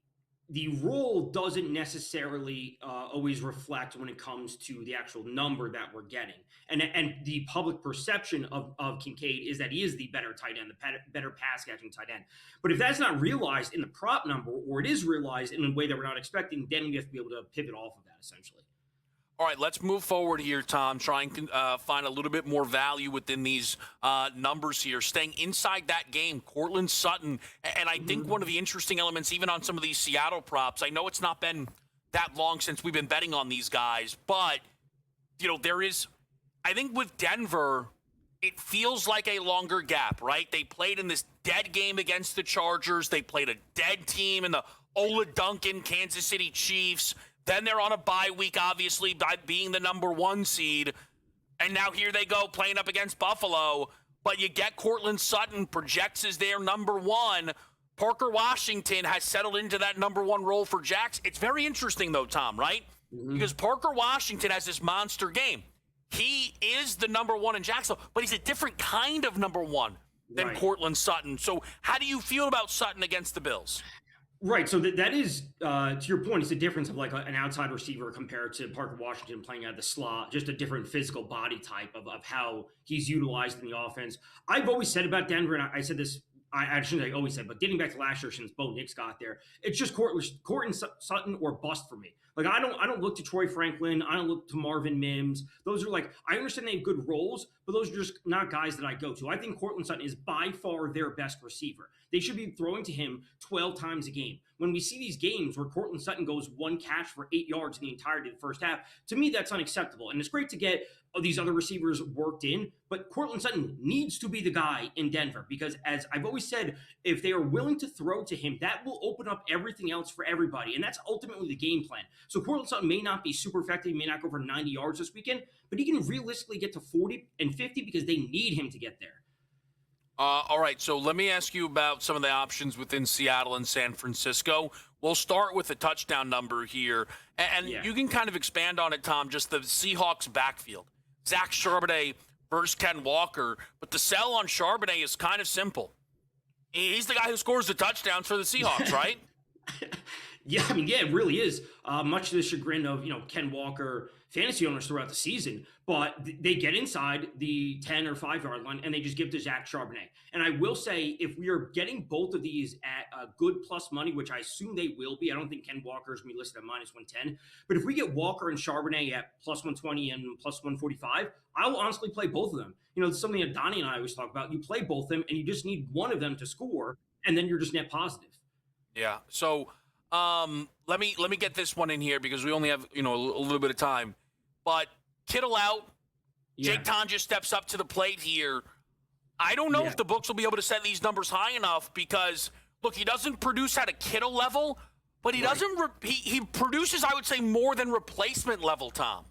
role doesn't necessarily always reflect when it comes to the actual number that we're getting. And the public perception of Kincaid is that he is the better tight end, the better pass-catching tight end. But if that's not realized in the prop number, or it is realized in a way that we're not expecting, then we have to be able to pivot off of that, essentially. All right, let's move forward here, Tom. Try and find a little bit more value within these numbers here. Staying inside that game, Courtland Sutton. And I think one of the interesting elements, even on some of these Seattle props, I know it's not been that long since we've been betting on these guys, but, there is, I think with Denver, it feels like a longer gap, right? They played in this dead game against the Chargers. They played a dead team in the Ola Duncan Kansas City Chiefs. Then they're on a bye week, obviously, by being the number 1 seed. And now here they go playing up against Buffalo. But you get Courtland Sutton projects as their number 1. Parker Washington has settled into that number 1 role for Jax. It's very interesting, though, Tom, right? Because Parker Washington has this monster game. He is the number 1 in Jacksonville, but he's a different kind of number 1 than Courtland Sutton. So how do you feel about Sutton against the Bills? Right. So that is, to your point, it's a difference of like an outside receiver compared to Parker Washington playing out of the slot, just a different physical body type of how he's utilized in the offense. I've always said about Denver, and I said this, I shouldn't say always said, but getting back to last year since Bo Nix got there, it's just Courtland Sutton or bust for me. Like, I don't look to Troy Franklin. I don't look to Marvin Mims. Those are like, I understand they have good roles, but those are just not guys that I go to. I think Courtland Sutton is by far their best receiver. They should be throwing to him 12 times a game. When we see these games where Courtland Sutton goes 1 catch for 8 yards in the entirety of the first half, to me, that's unacceptable. And it's great to get these other receivers worked in, but Courtland Sutton needs to be the guy in Denver because, as I've always said, if they are willing to throw to him, that will open up everything else for everybody. And that's ultimately the game plan. So Courtland Sutton may not be super effective, he may not go for 90 yards this weekend, but he can realistically get to 40 and 50 because they need him to get there. All right, so let me ask you about some of the options within Seattle and San Francisco. We'll start with the touchdown number here, and you can kind of expand on it, Tom, just the Seahawks backfield. Zach Charbonnet versus Ken Walker, but the sell on Charbonnet is kind of simple. He's the guy who scores the touchdowns for the Seahawks, right? Yeah, I mean, yeah, it really is. Much to the chagrin of, Ken Walker fantasy owners throughout the season, but they get inside the 10 or 5 yard line and they just give to Zach Charbonnet. And I will say, if we are getting both of these at a good plus money, which I assume they will be, I don't think Ken Walker is going to be listed at minus 110, but if we get Walker and Charbonnet at plus 120 and plus 145, I will honestly play both of them. It's something that Donnie and I always talk about. You play both of them and you just need one of them to score, and then you're just net positive. Yeah. So let me get this one in here because we only have a little bit of time. But Kittle out, Jake Tonja steps up to the plate here. I don't know if the books will be able to set these numbers high enough because look, he doesn't produce at a Kittle level, but he doesn't. He produces, I would say, more than replacement level, Tom.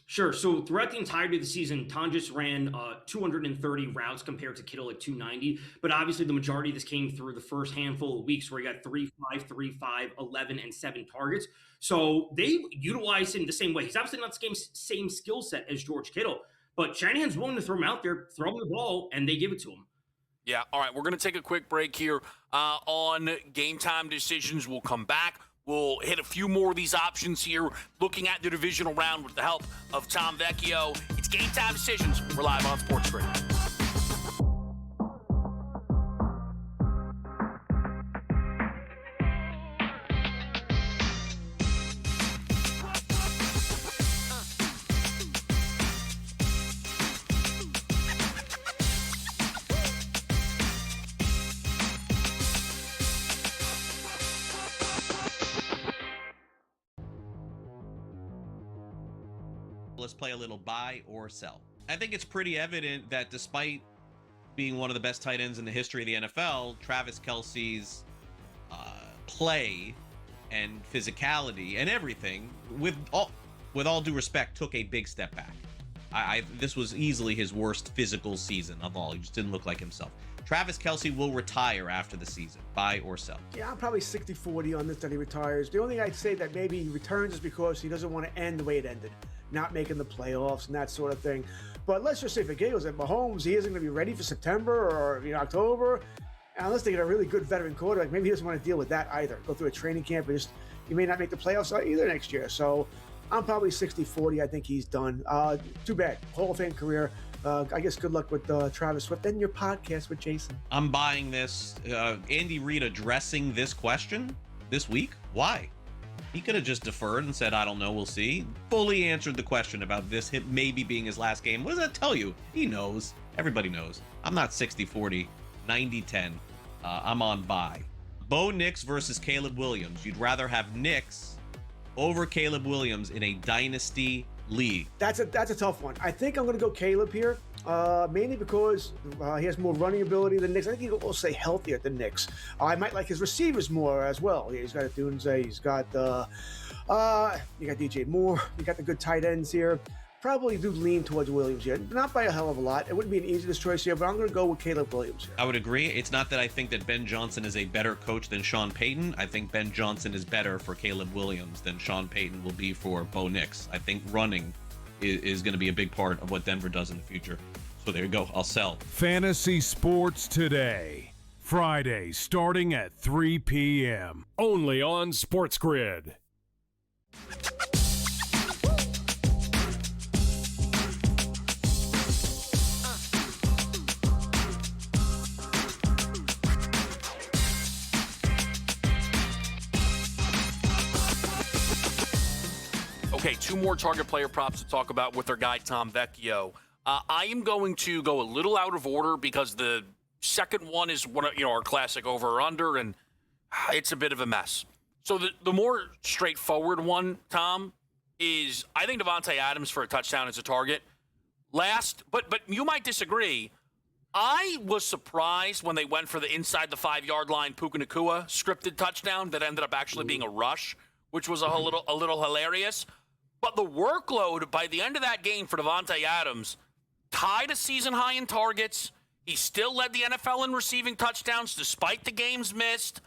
Sure. So throughout the entirety of the season, Ton just ran 230 routes compared to Kittle at 290. But obviously, the majority of this came through the first handful of weeks where he got 3-5, 3-5, 11, and 7 targets. So they utilize him the same way. He's obviously not the same skill set as George Kittle, but Shanahan's willing to throw him out there, throw him the ball, and they give it to him. Yeah. All right. We're going to take a quick break here on Game Time decisions. We'll come back. We'll hit a few more of these options here, looking at the divisional round with the help of Tom Vecchio. It's Game Time Decisions. We're live on SportsGrid. Let's play a little buy or sell. I think it's pretty evident that despite being one of the best tight ends in the history of the NFL, Travis Kelce's play and physicality and everything, with all due respect, took a big step back. This was easily his worst physical season of all. He just didn't look like himself. Travis Kelce will retire after the season. Buy or sell? Yeah, I'm probably 60-40 on this that he retires. The only thing I'd say that maybe he returns is because he doesn't want to end the way it ended, not making the playoffs and that sort of thing. But let's just say for Giggles that Mahomes, he isn't going to be ready for September or October. And unless they get a really good veteran quarterback, maybe he doesn't want to deal with that either. Go through a training camp and he may not make the playoffs either next year. So I'm probably 60-40. I think he's done. Too bad. Hall of Fame career. I guess good luck with Travis Swift and your podcast with Jason. I'm buying this. Andy Reid addressing this question this week. Why? He could have just deferred and said, I don't know, we'll see. Fully answered the question about this maybe being his last game. What does that tell you? He knows. Everybody knows. I'm not 60-40, 90-10. I'm on buy. Bo Nix versus Caleb Williams. You'd rather have Nix over Caleb Williams in a dynasty league. That's a tough one. I think I'm going to go Caleb here, mainly because he has more running ability than Nix. I think he'll also stay healthier than Nix. I might like his receivers more as well. He's got Dunze, he's got you got DJ Moore, you got the good tight ends here. Probably do lean towards Williams here. Not by a hell of a lot. It wouldn't be an easiest choice here, but I'm going to go with Caleb Williams here. I would agree. It's not that I think that Ben Johnson is a better coach than Sean Payton. I think Ben Johnson is better for Caleb Williams than Sean Payton will be for Bo Nix. I think running is going to be a big part of what Denver does in the future. So there you go. I'll sell. Fantasy Sports Today. Friday, starting at 3 p.m. Only on SportsGrid. Okay, 2 more target player props to talk about with our guy Tom Vecchio. I am going to go a little out of order because the second one is one of our classic over or under, and it's a bit of a mess. So the more straightforward one, Tom, is I think Devontae Adams for a touchdown is a target. But you might disagree. I was surprised when they went for the inside the 5-yard line Puka Nacua scripted touchdown that ended up actually being a rush, which was a little hilarious. But the workload by the end of that game for Devontae Adams tied a season high in targets. He still led the NFL in receiving touchdowns despite the games missed.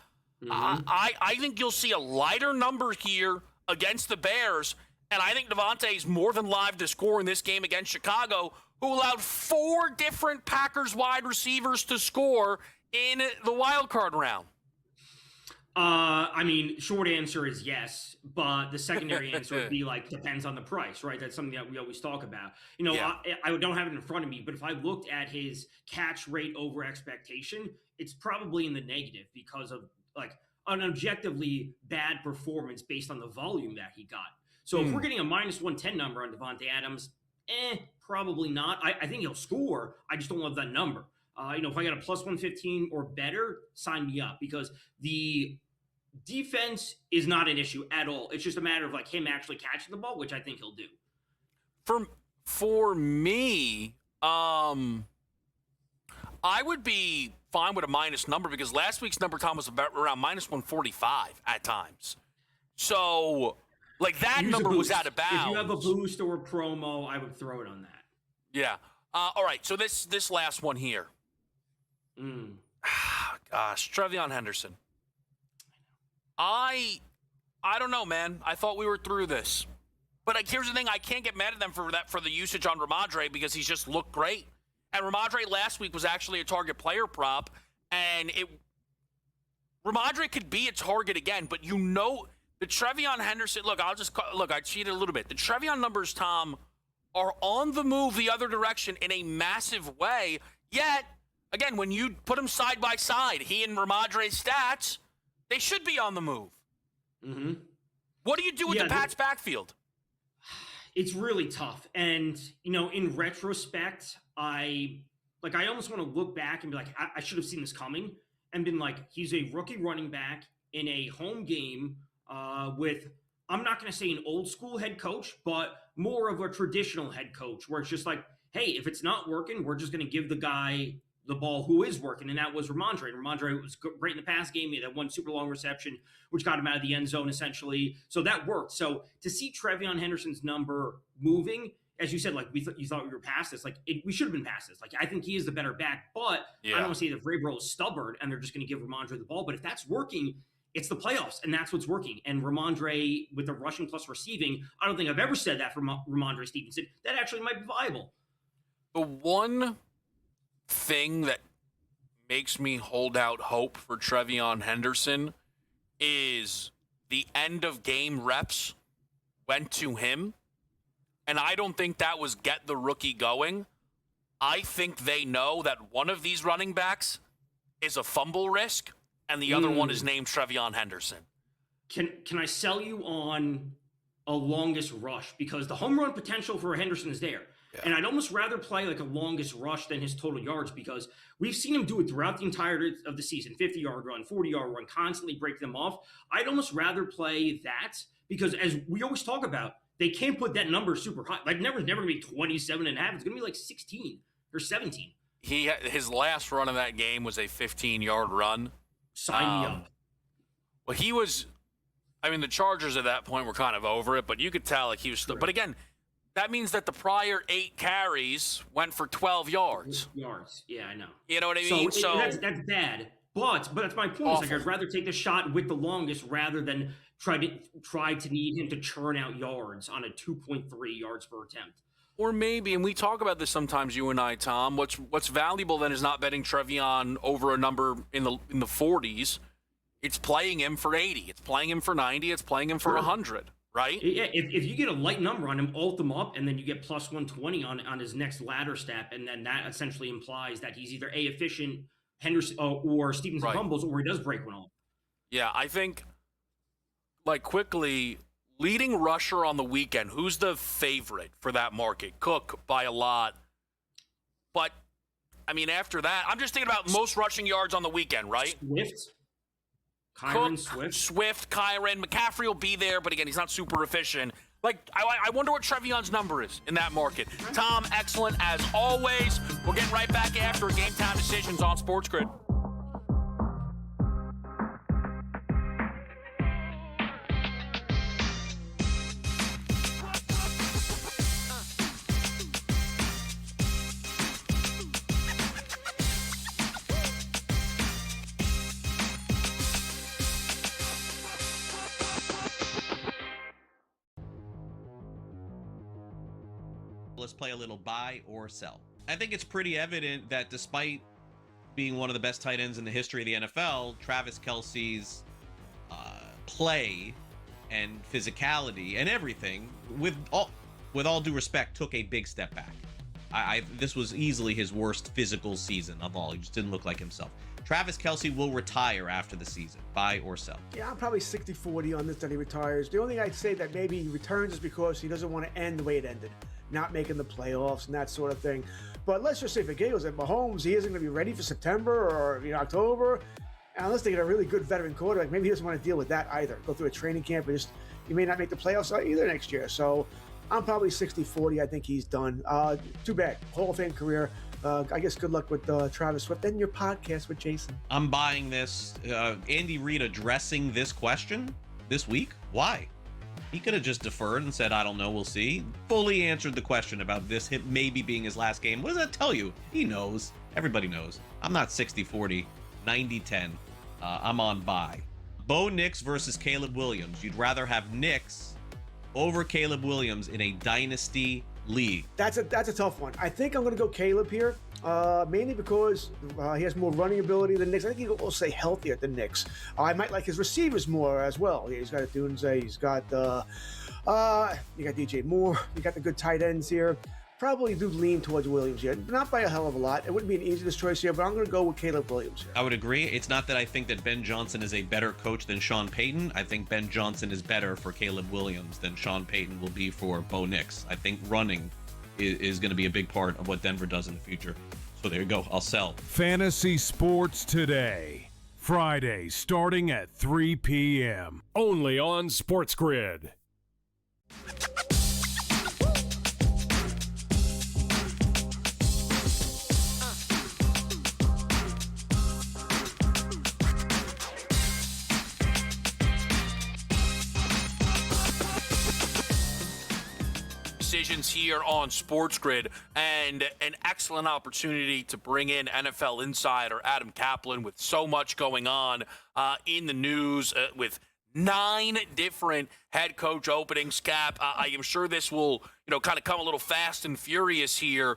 I think you'll see a lighter number here against the Bears, and I think Devontae is more than live to score in this game against Chicago, who allowed 4 different Packers wide receivers to score in the wild card round. I mean, short answer is yes, but the secondary answer would be like, depends on the price, right? That's something that we always talk about. You know, I don't have it in front of me, but if I looked at his catch rate over expectation, it's probably in the negative because of like an objectively bad performance based on the volume that he got. So if we're getting a minus 110 number on Devontae Adams, probably not. I think he'll score. I just don't love that number. You know, if I got a plus 115 or better, sign me up, because the defense is not an issue at all. It's just a matter of like him actually catching the ball, which I think he'll do. For me, I would be fine with a minus number, because last week's number, Tom, was about around minus 145 at times. So, like, that number was out of bounds. If you have a boost or a promo, I would throw it on that. Yeah. All right. So this last one here. Gosh, Trevion Henderson. I don't know, man. I thought we were through this. But here's the thing. I can't get mad at them for the usage on Ramondre, because he's just looked great. And Ramondre last week was actually a target player prop. And Ramondre could be a target again. But you know, the Trevion Henderson, I cheated a little bit. The Trevion numbers, Tom, are on the move the other direction in a massive way. Yet, again, when you put them side by side, he and Ramondre's stats, they should be on the move. Mm-hmm. What do you do with the Pats' backfield? It's really tough. And, you know, in retrospect, I almost want to look back and be like, I should have seen this coming, and been like, he's a rookie running back in a home game with, I'm not going to say an old school head coach, but more of a traditional head coach, where it's just like, hey, if it's not working, we're just going to give the guy the ball who is working, and that was Ramondre. And Ramondre was great in the pass game. He had that one super long reception, which got him out of the end zone, essentially. So that worked. So to see Trevion Henderson's number moving, as you said, like you thought we were past this, like we should have been past this. Like, I think he is the better back, but I don't want to say that Vrabel is stubborn and they're just going to give Ramondre the ball. But if that's working, it's the playoffs, and that's what's working. And Ramondre with the rushing plus receiving, I don't think I've ever said that for Ramondre Stevenson. That actually might be viable. The one thing that makes me hold out hope for Trevion Henderson is the end of game reps went to him. And I don't think that was get the rookie going. I think they know that one of these running backs is a fumble risk, and the other one is named Trevion Henderson. Can I sell you on a longest rush? Because the home run potential for Henderson is there. Yeah. And I'd almost rather play like a longest rush than his total yards, because we've seen him do it throughout the entirety of the season. 50-yard run, 40-yard run, constantly break them off. I'd almost rather play that, because as we always talk about, they can't put that number super high. Like, never going to be 27 and a half. It's going to be like 16 or 17. His last run of that game was a 15-yard run. Sign me up. Well, he was, I mean, the Chargers at that point were kind of over it, but you could tell like he was still, but again, that means that the prior 8 carries went for 12 yards. Yeah, I know. You know what I mean? So that's bad. But that's my point. Is like, I'd rather take the shot with the longest rather than try to need him to churn out yards on a 2.3 yards per attempt. Or maybe, and we talk about this sometimes, you and I, Tom, what's valuable then is not betting Trevion over a number in the 40s. It's playing him for 80. It's playing him for 90. It's playing him for 100, right? Yeah, if you get a light number on him, alt him up, and then you get plus 120 on his next ladder step, and then that essentially implies that he's either efficient Henderson or Stevenson fumbles, or he does break one off. Yeah, I think, like, quickly, leading rusher on the weekend, who's the favorite for that market? Cook by a lot. But, I mean, after that, I'm just thinking about most rushing yards on the weekend, right? Swift, Kyron. McCaffrey will be there, but again, he's not super efficient. Like, I wonder what Trevion's number is in that market. Tom, excellent as always. We're getting right back after Game Time Decisions on SportsGrid. let's play a little buy or sell. I think it's pretty evident that despite being one of the best tight ends in the history of the NFL, Travis Kelce's play and physicality and everything, with all due respect, took a big step back. This was easily his worst physical season of all. He just didn't look like himself. Travis Kelce will retire after the season. Buy or sell? Yeah, I'm probably 60-40 on this that he retires. The only thing I'd say that maybe he returns is because he doesn't want to end the way it ended, not making the playoffs and that sort of thing. But let's just say for Gales and Mahomes, he isn't going to be ready for September or October. And unless they get a really good veteran quarterback, maybe he doesn't want to deal with that either. Go through a training camp and he may not make the playoffs either next year. So I'm probably 60-40. I think he's done. Too bad. Hall of Fame career. I guess good luck with Travis Swift and your podcast with Jason. I'm buying this. Andy Reid addressing this question this week. Why? He could have just deferred and said, I don't know, we'll see. Fully answered the question about this maybe being his last game. What does that tell you? He knows. Everybody knows. I'm not 60-40, 90-10. I'm on buy. Bo Nix versus Caleb Williams. You'd rather have Nix over Caleb Williams in a dynasty league? That's a tough one. I think I'm going to go Caleb here, mainly because he has more running ability than Nix. I think he'll say healthier than Nix. I might like his receivers more as well. He's got Dunze, he's got you got DJ Moore, you got the good tight ends here. Probably do lean towards Williams here. Not by a hell of a lot. It wouldn't be an easiest choice here, but I'm going to go with Caleb Williams here. I would agree. It's not that I think that Ben Johnson is a better coach than Sean Payton. I think Ben Johnson is better for Caleb Williams than Sean Payton will be for Bo Nix. I think running is going to be a big part of what Denver does in the future. So there you go. I'll sell. Fantasy Sports Today. Friday starting at 3 p.m. Only on SportsGrid. Decisions here on SportsGrid, and an excellent opportunity to bring in NFL insider Adam Kaplan with so much going on in the news with 9 different head coach openings. Cap, I am sure this will kind of come a little fast and furious here.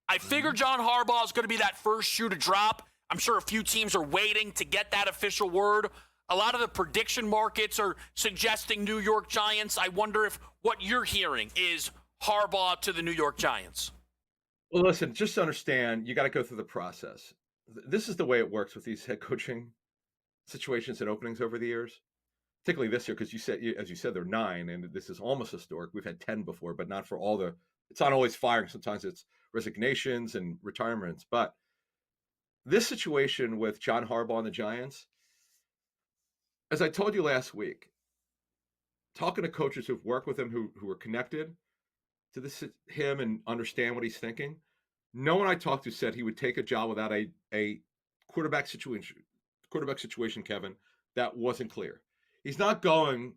I figure John Harbaugh is going to be that first shoe to drop. I'm sure a few teams are waiting to get that official word. A lot of the prediction markets are suggesting New York Giants. I wonder if what you're hearing is Harbaugh to the New York Giants. Well, listen, just to understand, you got to go through the process. This is the way it works with these head coaching situations and openings over the years, particularly this year, because as you said, there are 9, and this is almost historic. We've had 10 before, but not for all it's not always firing. Sometimes it's resignations and retirements. But this situation with John Harbaugh and the Giants, as I told you last week, talking to coaches who've worked with him, who are connected to him and understand what he's thinking, no one I talked to said he would take a job without a quarterback situation, Kevin, that wasn't clear. He's not going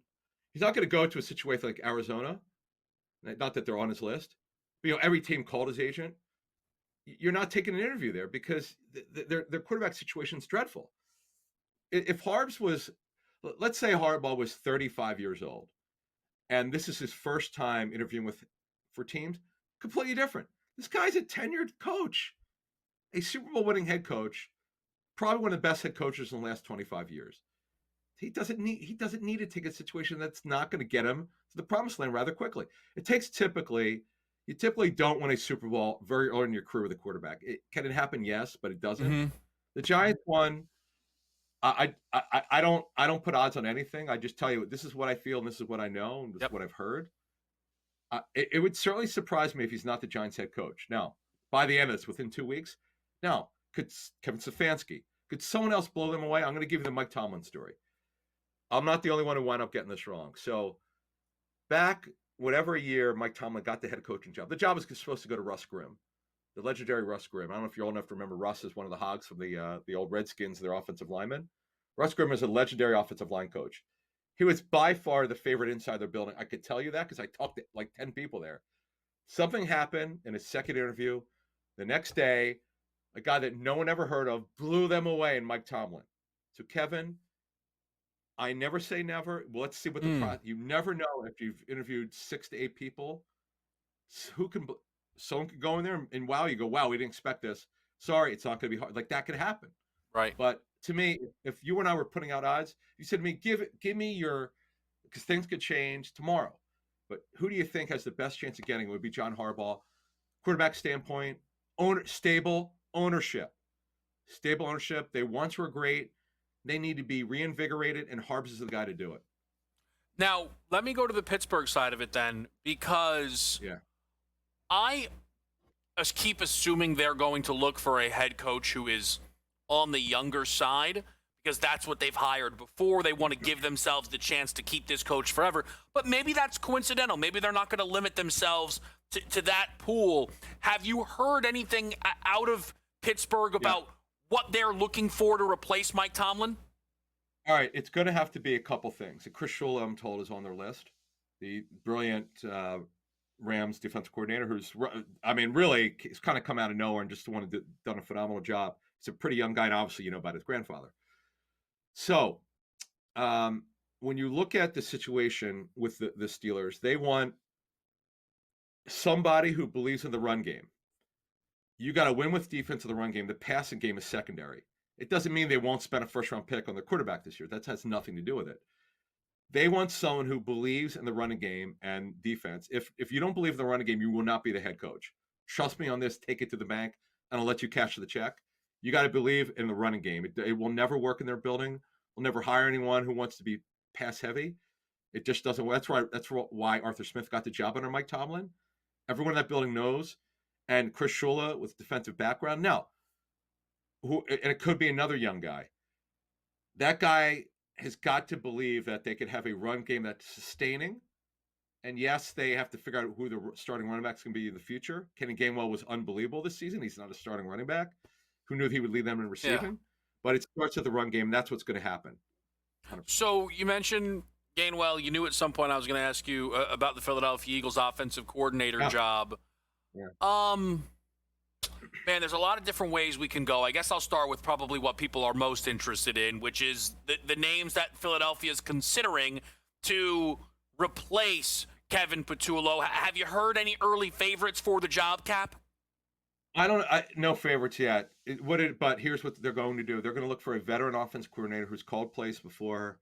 to go to a situation like Arizona. Not that they're on his list, but every team called his agent. You're not taking an interview there because their quarterback situation is dreadful. If Harbs was, let's say Harbaugh was 35 years old, and this is his first time interviewing for teams, completely different. This guy's a tenured coach, a Super Bowl winning head coach, probably one of the best head coaches in the last 25 years. He doesn't need to take a situation that's not going to get him to the promised land rather quickly. You typically don't win a Super Bowl very early in your career with a quarterback. Can it happen? Yes, but it doesn't. Mm-hmm. The Giants won. I don't put odds on anything. I just tell you, this is what I feel and this is what I know and this is what I've heard. It would certainly surprise me if he's not the Giants head coach. Now, by the end of this, within 2 weeks, now, could Kevin Stefanski, could someone else blow them away? I'm going to give you the Mike Tomlin story. I'm not the only one who wound up getting this wrong. So back whatever year Mike Tomlin got the head coaching job, the job was supposed to go to Russ Grimm, the legendary Russ Grimm. I don't know if you're old enough to remember Russ as one of the Hogs from the old Redskins, their offensive lineman. Russ Grimm is a legendary offensive line coach. He was by far the favorite inside their building. I could tell you that because I talked to like 10 people there. Something happened in his second interview. The next day, a guy that no one ever heard of blew them away in Mike Tomlin. So, Kevin, I never say never. Well, let's see what you never know if you've interviewed 6 to 8 people. someone could go in there and wow, you go, wow, we didn't expect this. Sorry, it's not going to be hard. Like that could happen. Right. But to me, if you and I were putting out odds, you said to me, give me your, because things could change tomorrow. But who do you think has the best chance of getting it? Would be John Harbaugh. Quarterback standpoint, stable ownership. Stable ownership. They once were great. They need to be reinvigorated, and Harbs is the guy to do it. Now, let me go to the Pittsburgh side of it then, because I keep assuming they're going to look for a head coach who is on the younger side, because that's what they've hired before. They want to give themselves the chance to keep this coach forever. But maybe that's coincidental. Maybe they're not going to limit themselves to that pool. Have you heard anything out of Pittsburgh about what they're looking for to replace Mike Tomlin? All right, it's going to have to be a couple things. Chris Shula, I'm told, is on their list. The brilliant Rams defensive coordinator, who's, I mean, really, he's kind of come out of nowhere and just done a phenomenal job. He's a pretty young guy, and obviously you know about his grandfather. So when you look at the situation with the Steelers, they want somebody who believes in the run game. You got to win with defense of the run game. The passing game is secondary. It doesn't mean they won't spend a first-round pick on their quarterback this year. That has nothing to do with it. They want someone who believes in the running game and defense. If you don't believe in the running game, you will not be the head coach. Trust me on this. Take it to the bank, and I'll let you cash the check. You got to believe in the running game. It will never work in their building. We'll never hire anyone who wants to be pass-heavy. It just doesn't work. That's why Arthur Smith got the job under Mike Tomlin. Everyone in that building knows. And Chris Shula with defensive background. Now, and it could be another young guy. That guy has got to believe that they could have a run game that's sustaining. And yes, they have to figure out who the starting running back is going to be in the future. Kenny Gainwell was unbelievable this season. He's not a starting running back. Who knew he would lead them in receiving? Yeah. But it starts with the run game. And that's what's going to happen. 100%. So you mentioned Gainwell. You knew at some point I was going to ask you about the Philadelphia Eagles offensive coordinator job. Yeah. Man, there's a lot of different ways we can go. I guess I'll start with probably what people are most interested in, which is the names that Philadelphia is considering to replace Kevin Patullo. Have you heard any early favorites for the job, Cap? No favorites yet. But here's what they're going to do. They're going to look for a veteran offense coordinator who's called plays before.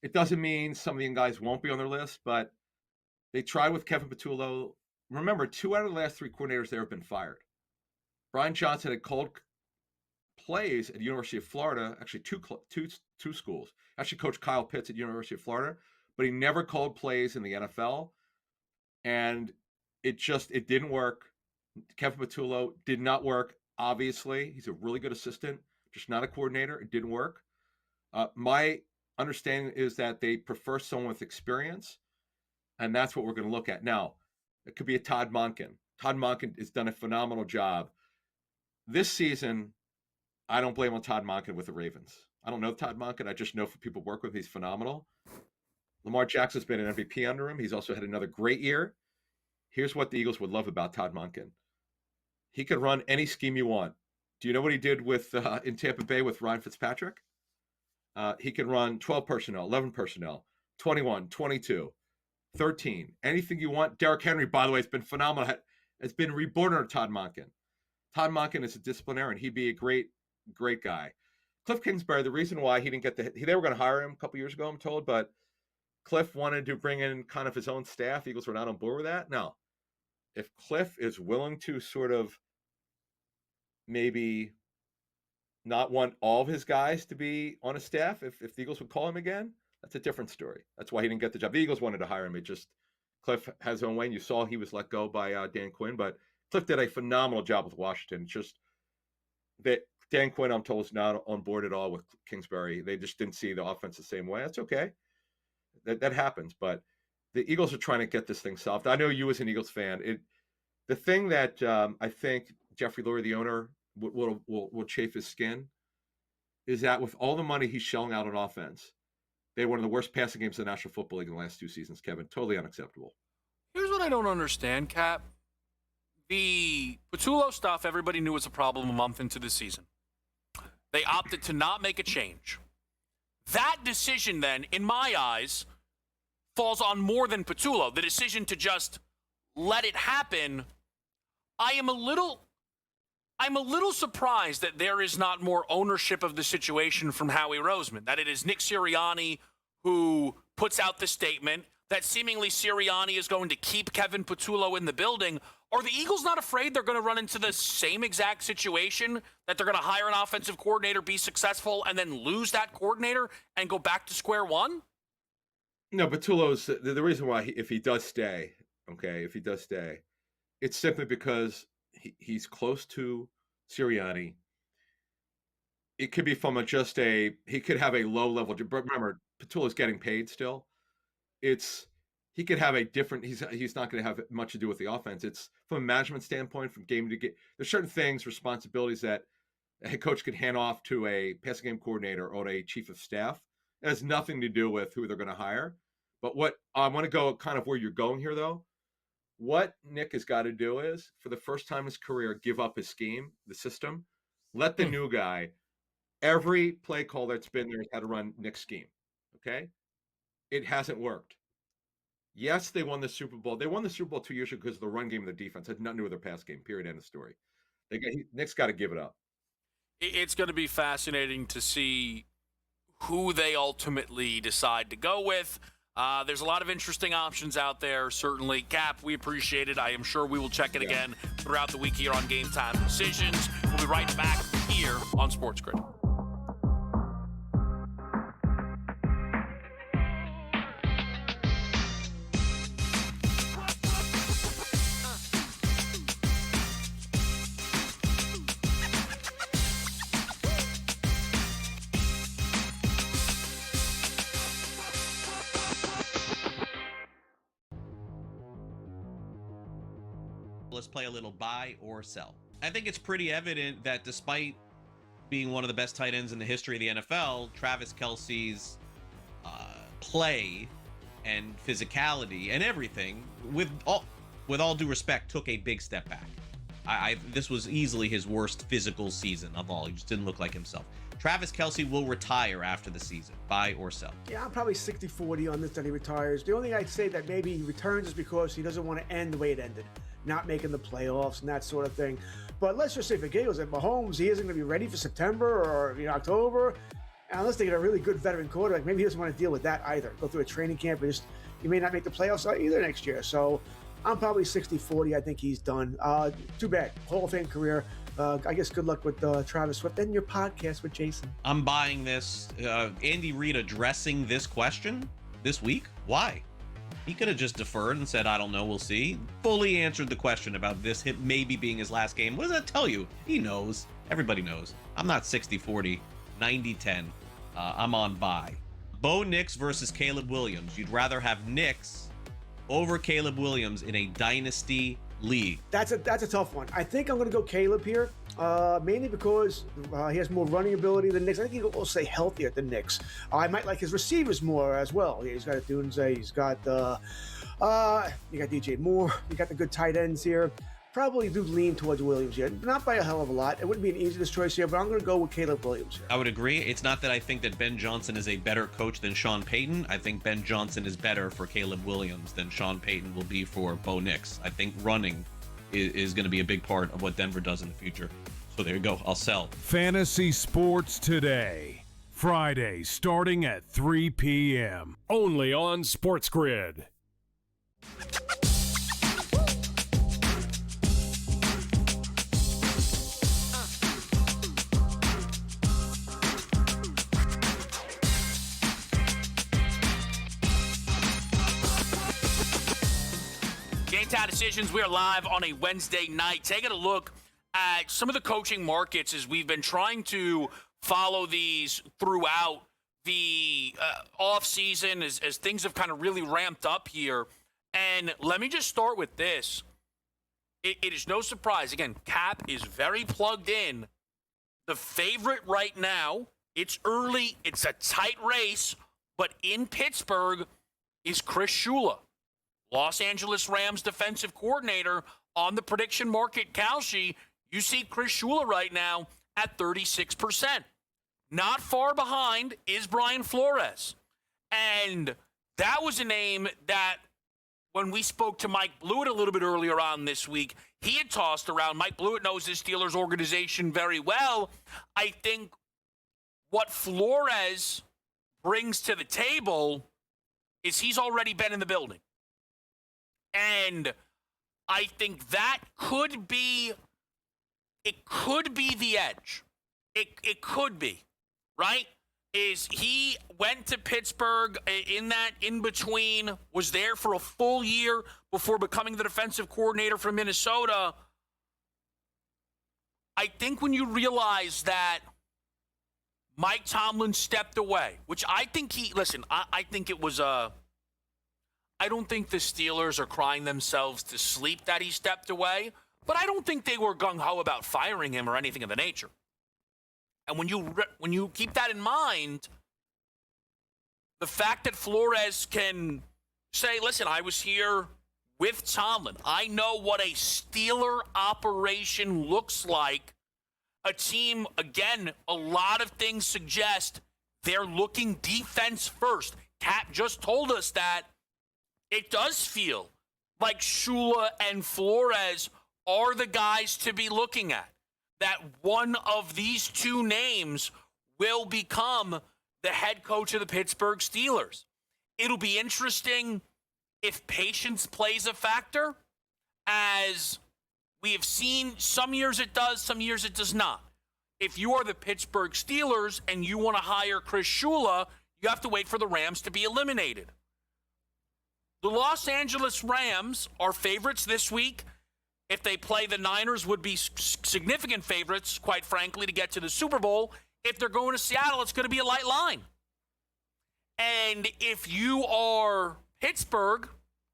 It doesn't mean some of the young guys won't be on their list, but they tried with Kevin Patullo. Remember, 2 out of the last 3 coordinators there have been fired. Brian Johnson had called plays at the University of Florida, actually two schools. Actually coached Kyle Pitts at University of Florida, but he never called plays in the NFL. And it didn't work. Kevin Patullo did not work, obviously. He's a really good assistant, just not a coordinator. It didn't work. My understanding is that they prefer someone with experience, and that's what we're going to look at. Now, it could be a Todd Monken. Todd Monken has done a phenomenal job. This season, I don't blame on Todd Monken with the Ravens. I don't know Todd Monken. I just know for people who work with him, he's phenomenal. Lamar Jackson's been an MVP under him. He's also had another great year. Here's what the Eagles would love about Todd Monken. He could run any scheme you want. Do you know what he did with in Tampa Bay with Ryan Fitzpatrick? He can run 12 personnel, 11 personnel, 21, 22, 13, anything you want. Derrick Henry, by the way, has been phenomenal. Has been reborn under Todd Monken. Todd Monken is a disciplinarian. He'd be a great, great guy. Cliff Kingsbury, the reason why he didn't get they were going to hire him a couple years ago, I'm told, but Cliff wanted to bring in kind of his own staff. Eagles were not on board with that. Now, if Cliff is willing to sort of maybe not want all of his guys to be on his staff, if the Eagles would call him again, that's a different story. That's why he didn't get the job. The Eagles wanted to hire him. It just, Cliff has his own way. And you saw he was let go by Dan Quinn, but Cliff did a phenomenal job with Washington. It's just that Dan Quinn, I'm told, is not on board at all with Kingsbury. They just didn't see the offense the same way. That's okay. That happens. But the Eagles are trying to get this thing solved. I know you as an Eagles fan. The thing that I think Jeffrey Lurie, the owner, will chafe his skin is that with all the money he's shelling out on offense, they had one of the worst passing games in the National Football League in the last 2 seasons, Kevin. Totally unacceptable. Here's what I don't understand, Cap. The Patullo stuff, everybody knew was a problem a month into the season. They opted to not make a change. That decision then, in my eyes, falls on more than Patullo. The decision to just let it happen, I'm a little surprised that there is not more ownership of the situation from Howie Roseman, that it is Nick Sirianni who puts out the statement, that seemingly Sirianni is going to keep Kevin Patullo in the building. Are the Eagles not afraid they're going to run into the same exact situation, that they're going to hire an offensive coordinator, be successful, and then lose that coordinator and go back to square one? No, Patullo's the reason why, if he does stay, it's simply because he's close to Sirianni. It could be from he could have a low level, but remember, Patullo's getting paid still. He could have a different, he's not going to have much to do with the offense. It's from a management standpoint, from game to game. There's certain things, responsibilities that a head coach could hand off to a passing game coordinator or a chief of staff. It has nothing to do with who they're going to hire. But what I want to go kind of where you're going here, though. What Nick has got to do is, for the first time in his career, give up his scheme, the system. Let the new guy, every play call that's been there has had to run Nick's scheme. Okay? It hasn't worked. Yes, they won the Super Bowl. They won the Super Bowl 2 years ago because of the run game and the defense. It had nothing to do with their pass game, period, end of story. Nick's got to give it up. It's going to be fascinating to see who they ultimately decide to go with. There's a lot of interesting options out there, certainly. Cap, we appreciate it. I am sure we will check it again throughout the week here on Game Time Decisions. We'll be right back here on SportsGrid. Let's play a little buy or sell. I think it's pretty evident that despite being one of the best tight ends in the history of the NFL, Travis Kelce's play and physicality and everything, with all due respect, took a big step back. This was easily his worst physical season of all. He just didn't look like himself. Travis Kelce will retire after the season. Buy or sell? Yeah, I'm probably 60-40 on this that he retires. The only thing I'd say that maybe he returns is because he doesn't want to end the way it ended, not making the playoffs and that sort of thing. But let's just say for Giggles, at Mahomes, he isn't going to be ready for September or October, unless they get a really good veteran quarterback. Maybe he doesn't want to deal with that either. Go through a training camp, and he may not make the playoffs either next year. So I'm probably 60-40. I think he's done. Too bad. Hall of Fame career. I guess good luck with Travis Swift and your podcast with Jason. I'm buying this. Andy Reid addressing this question this week. Why? He could have just deferred and said, I don't know, we'll see. Fully answered the question about this maybe being his last game. What does that tell you? He knows. Everybody knows. I'm not 60-40, 90-10. I'm on buy. Bo Nix versus Caleb Williams. You'd rather have Nix over Caleb Williams in a dynasty league. That's a tough one. I think I'm going to go Caleb here, mainly because he has more running ability than Nix. I think he'll also stay healthier than Nix. I might like his receivers more as well. He's got Dunze, he's got you got DJ Moore, you got the good tight ends here. Probably do lean towards Williams here. Not by a hell of a lot. It wouldn't be an easiest choice here, but I'm going to go with Caleb Williams here. I would agree. It's not that I think that Ben Johnson is a better coach than Sean Payton. I think Ben Johnson is better for Caleb Williams than Sean Payton will be for Bo Nix. I think running is going to be a big part of what Denver does in the future. So there you go. I'll sell. Fantasy Sports Today. Friday, starting at 3 p.m. Only on SportsGrid. GameTime Decisions, we are live on a Wednesday night. Taking a look at some of the coaching markets as we've been trying to follow these throughout the offseason as things have kind of really ramped up here. And let me just start with this. It is no surprise. Again, Cap is very plugged in. The favorite right now, it's early, it's a tight race, but in Pittsburgh is Chris Shula, Los Angeles Rams defensive coordinator. On the prediction market, Kalshi, you see Chris Shula right now at 36%. Not far behind is Brian Flores. And that was a name that when we spoke to Mike Blewett a little bit earlier on this week, he had tossed around. Mike Blewett knows his Steelers organization very well. I think what Flores brings to the table is he's already been in the building. And I think that could be the edge. It could be, right? Is he went to Pittsburgh in that in-between, was there for a full year before becoming the defensive coordinator for Minnesota. I think when you realize that Mike Tomlin stepped away, which I think I think it was I don't think the Steelers are crying themselves to sleep that he stepped away, but I don't think they were gung-ho about firing him or anything of the nature. And when you keep that in mind, the fact that Flores can say, listen, I was here with Tomlin. I know what a Steeler operation looks like. A team, again, a lot of things suggest they're looking defense first. Cap just told us that it does feel like Shula and Flores are the guys to be looking at. That one of these two names will become the head coach of the Pittsburgh Steelers. It'll be interesting if patience plays a factor, as we have seen some years it does, some years it does not. If you are the Pittsburgh Steelers and you want to hire Chris Shula, you have to wait for the Rams to be eliminated. The Los Angeles Rams are favorites this week. If they play the Niners, would be significant favorites, quite frankly, to get to the Super Bowl. If they're going to Seattle, it's going to be a light line. And if you are Pittsburgh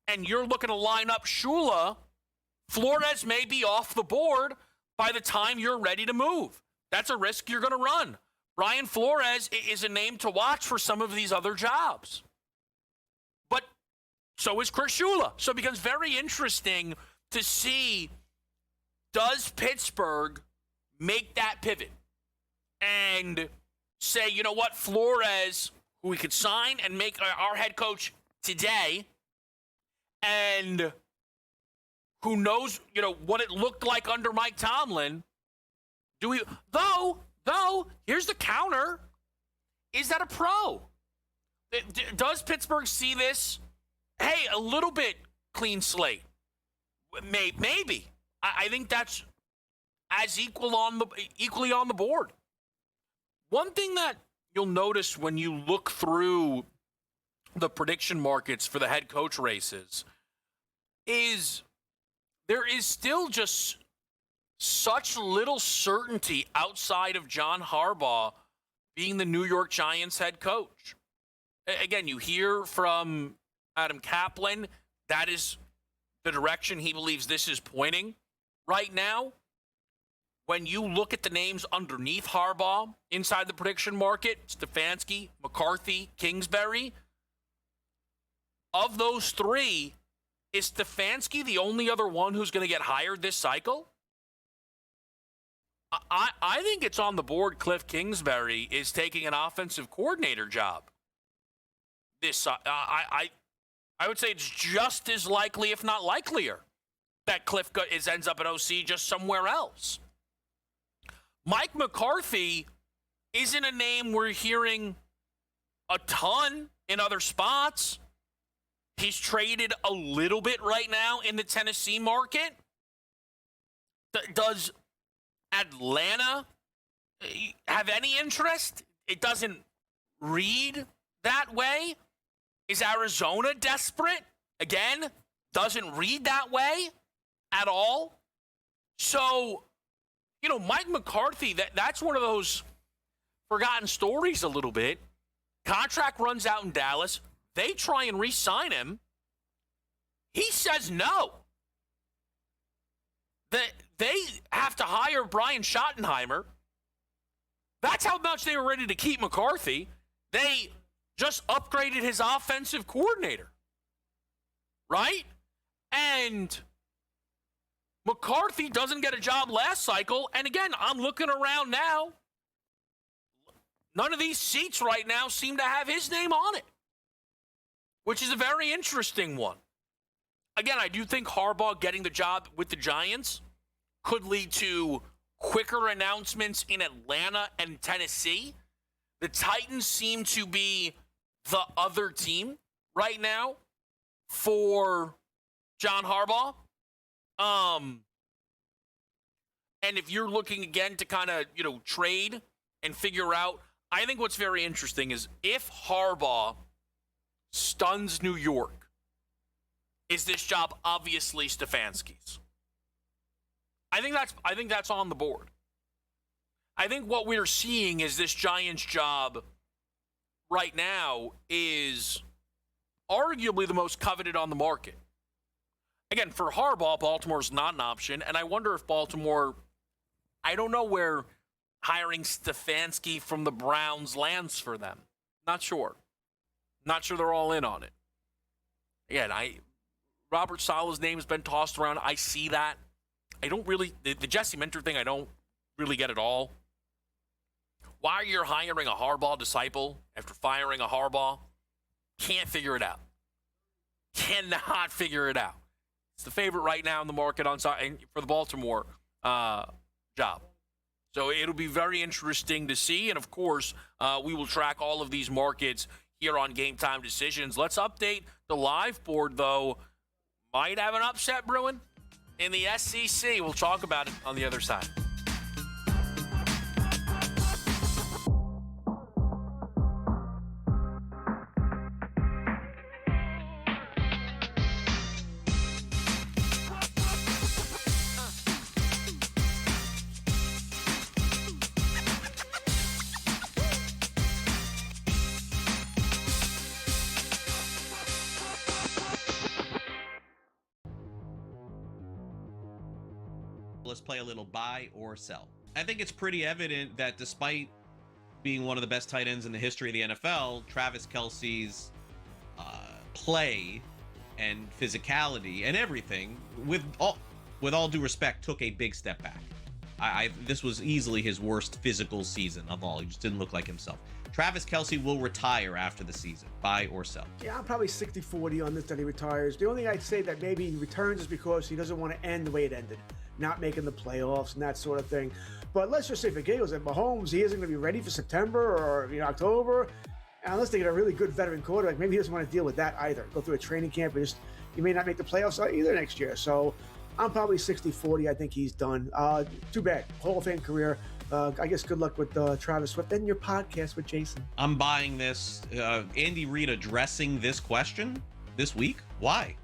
and you're looking to line up Shula, Flores may be off the board by the time you're ready to move. That's a risk you're going to run. Brian Flores is a name to watch for some of these other jobs. But so is Chris Shula. So it becomes very interesting to see, does Pittsburgh make that pivot and say, you know what, Flores, who we could sign and make our head coach today, and who knows, what it looked like under Mike Tomlin. Though, here's the counter. Is that a pro? Does Pittsburgh see this? Hey, a little bit clean slate. Maybe. I think that's as equally on the board. One thing that you'll notice when you look through the prediction markets for the head coach races is there is still just such little certainty outside of John Harbaugh being the New York Giants head coach. Again, you hear from Adam Kaplan, that is the direction he believes this is pointing right now. When you look at the names underneath Harbaugh inside the prediction market, Stefanski, McCarthy, Kingsbury, of those three, is Stefanski the only other one who's going to get hired this cycle? I think it's on the board. Cliff Kingsbury is taking an offensive coordinator job. I would say it's just as likely, if not likelier, that Cliff ends up at OC just somewhere else. Mike McCarthy isn't a name we're hearing a ton in other spots. He's traded a little bit right now in the Tennessee market. Does Atlanta have any interest? It doesn't read that way. Is Arizona desperate? Again, doesn't read that way at all. So, Mike McCarthy, that's one of those forgotten stories a little bit. Contract runs out in Dallas. They try and re-sign him. He says no. They have to hire Brian Schottenheimer. That's how much they were ready to keep McCarthy. They just upgraded his offensive coordinator. Right? And McCarthy doesn't get a job last cycle. And again, I'm looking around now. None of these seats right now seem to have his name on it, which is a very interesting one. again, I do think Harbaugh getting the job with the Giants could lead to quicker announcements in Atlanta and Tennessee. The Titans seem to be the other team right now for John Harbaugh. And if you're looking again to kind of, trade and figure out, I think what's very interesting is if Harbaugh stuns New York, is this job obviously Stefanski's? I think that's on the board. I think what we're seeing is this Giants job right now is arguably the most coveted on the market. Again, for Harbaugh, Baltimore's not an option, and I wonder if Baltimore, I don't know where hiring Stefanski from the Browns lands for them. Not sure. Not sure they're all in on it. Again, Robert Saleh's name has been tossed around. I see that. I don't really, the Jesse Minter thing, I don't really get at all. Why are you hiring a Harbaugh disciple after firing a Harbaugh? Can't figure it out. Cannot figure it out. It's the favorite right now in the market for the Baltimore job. So it'll be very interesting to see. And, of course, we will track all of these markets here on Game Time Decisions. Let's update the live board, though. Might have an upset brewing in the SEC. We'll talk about it on the other side. Let's play a little buy or sell. I think it's pretty evident that despite being one of the best tight ends in the history of the NFL, Travis Kelce's play and physicality and everything, with all due respect, took a big step back. This was easily his worst physical season of all. He just didn't look like himself. Travis Kelce will retire after the season. Buy or sell? Yeah, I'm probably 60-40 on this that he retires. The only thing I'd say that maybe he returns is because he doesn't want to end the way it ended, not making the playoffs and that sort of thing. But let's just say for Giggles that Mahomes, he isn't going to be ready for September or October. Unless they get a really good veteran quarterback, maybe he doesn't want to deal with that either. Go through a training camp and he may not make the playoffs either next year. So I'm probably 60-40. I think he's done. Too bad. Hall of Fame career. I guess good luck with Travis Swift and your podcast with Jason. I'm buying this. Andy Reid addressing this question this week. Why?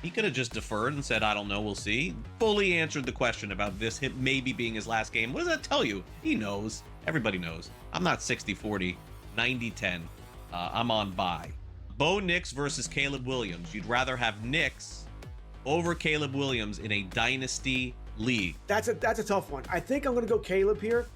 He could have just deferred and said, I don't know, we'll see. Fully answered the question about this maybe being his last game. What does that tell you? He knows. Everybody knows. I'm not 60-40, 90-10. I'm on buy. Bo Nix versus Caleb Williams. You'd rather have Nix over Caleb Williams in a dynasty league? That's a tough one. I think I'm going to go Caleb here,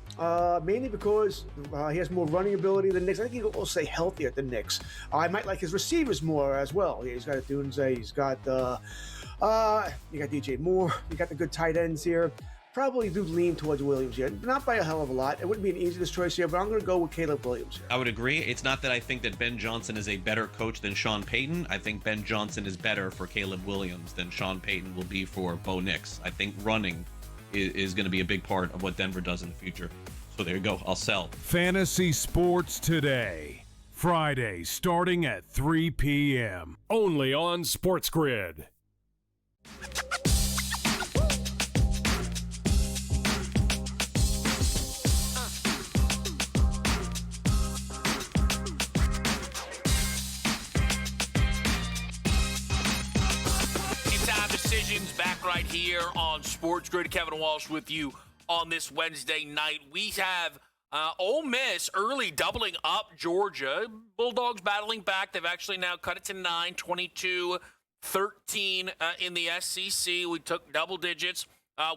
mainly because he has more running ability than Nix. I think he'll also stay healthier than Nix. I might like his receivers more as well. He's got Dunze, he's got you got DJ Moore, you got the good tight ends here. Probably do lean towards Williams here. Not by a hell of a lot. It wouldn't be an easiest choice here, but I'm going to go with Caleb Williams here. I would agree. It's not that I think that Ben Johnson is a better coach than Sean Payton. I think Ben Johnson is better for Caleb Williams than Sean Payton will be for Bo Nix. I think running is going to be a big part of what Denver does in the future. So there you go. I'll sell. Fantasy Sports Today. Friday starting at 3 p.m. Only on SportsGrid. Back right here on SportsGrid. Kevin Walsh with you on this Wednesday night. We have Ole Miss early doubling up Georgia. Bulldogs battling back. They've actually now cut it to 9, 22-13 in the SEC. We took double digits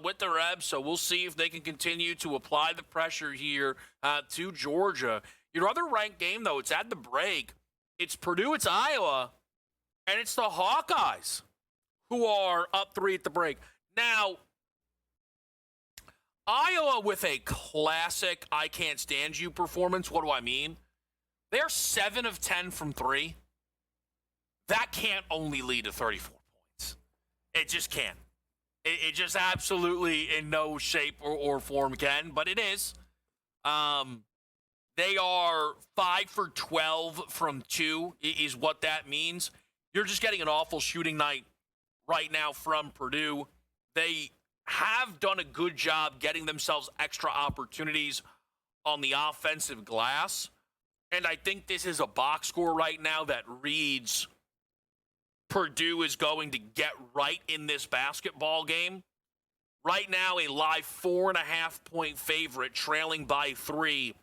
with the Rebs, so we'll see if they can continue to apply the pressure here to Georgia. Your other ranked game, though, it's at the break. It's Purdue, it's Iowa, and it's the Hawkeyes who are up 3 at the break. Now, Iowa with a classic I can't stand you performance. What do I mean? They're 7 of 10 from 3. That can't only lead to 34 points. It just can't. It just absolutely in no shape or form can, but it is. They are 5 for 12 from 2 is what that means. You're just getting an awful shooting night right now from Purdue. They have done a good job getting themselves extra opportunities on the offensive glass. And I think this is a box score right now that reads Purdue is going to get right in this basketball game. Right now, a live 4.5-point favorite, trailing by 3.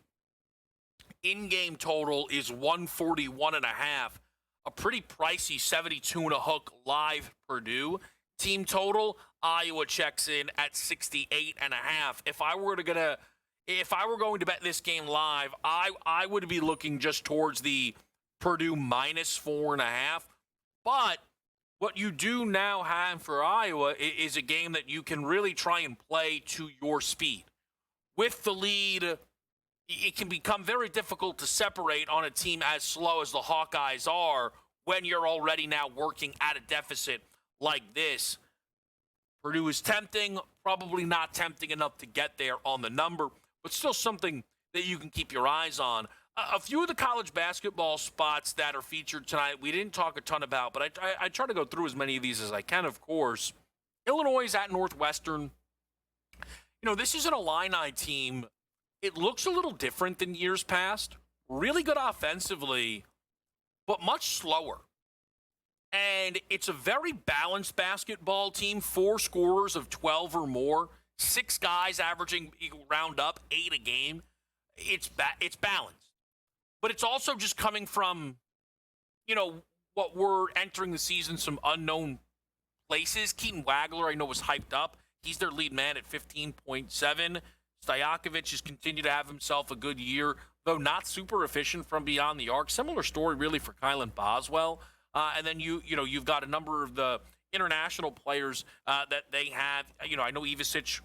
In-game total is 141.5. A pretty pricey 72 and a hook live Purdue. Team total, Iowa checks in at 68.5. If I were going to bet this game live, I would be looking just towards the Purdue minus 4.5. But what you do now have for Iowa is a game that you can really try and play to your speed. With the lead, it can become very difficult to separate on a team as slow as the Hawkeyes are when you're already now working at a deficit like this. Purdue is tempting, probably not tempting enough to get there on the number, but still something that you can keep your eyes on. A few of the college basketball spots that are featured tonight, we didn't talk a ton about, but I try to go through as many of these as I can, of course. Illinois is at Northwestern. This isn't a Illini team. It looks a little different than years past. Really good offensively, but much slower. And it's a very balanced basketball team, 4 scorers of 12 or more, 6 guys averaging, round up, 8 a game. It's balanced. But it's also just coming from, what we're entering the season, some unknown places. Keaton Wagler, I know, was hyped up. He's their lead man at 15.7. Stojakovic has continued to have himself a good year, though not super efficient from beyond the arc. Similar story, really, for Kylan Boswell. And then you've got a number of the international players that they have. I know Ivisic,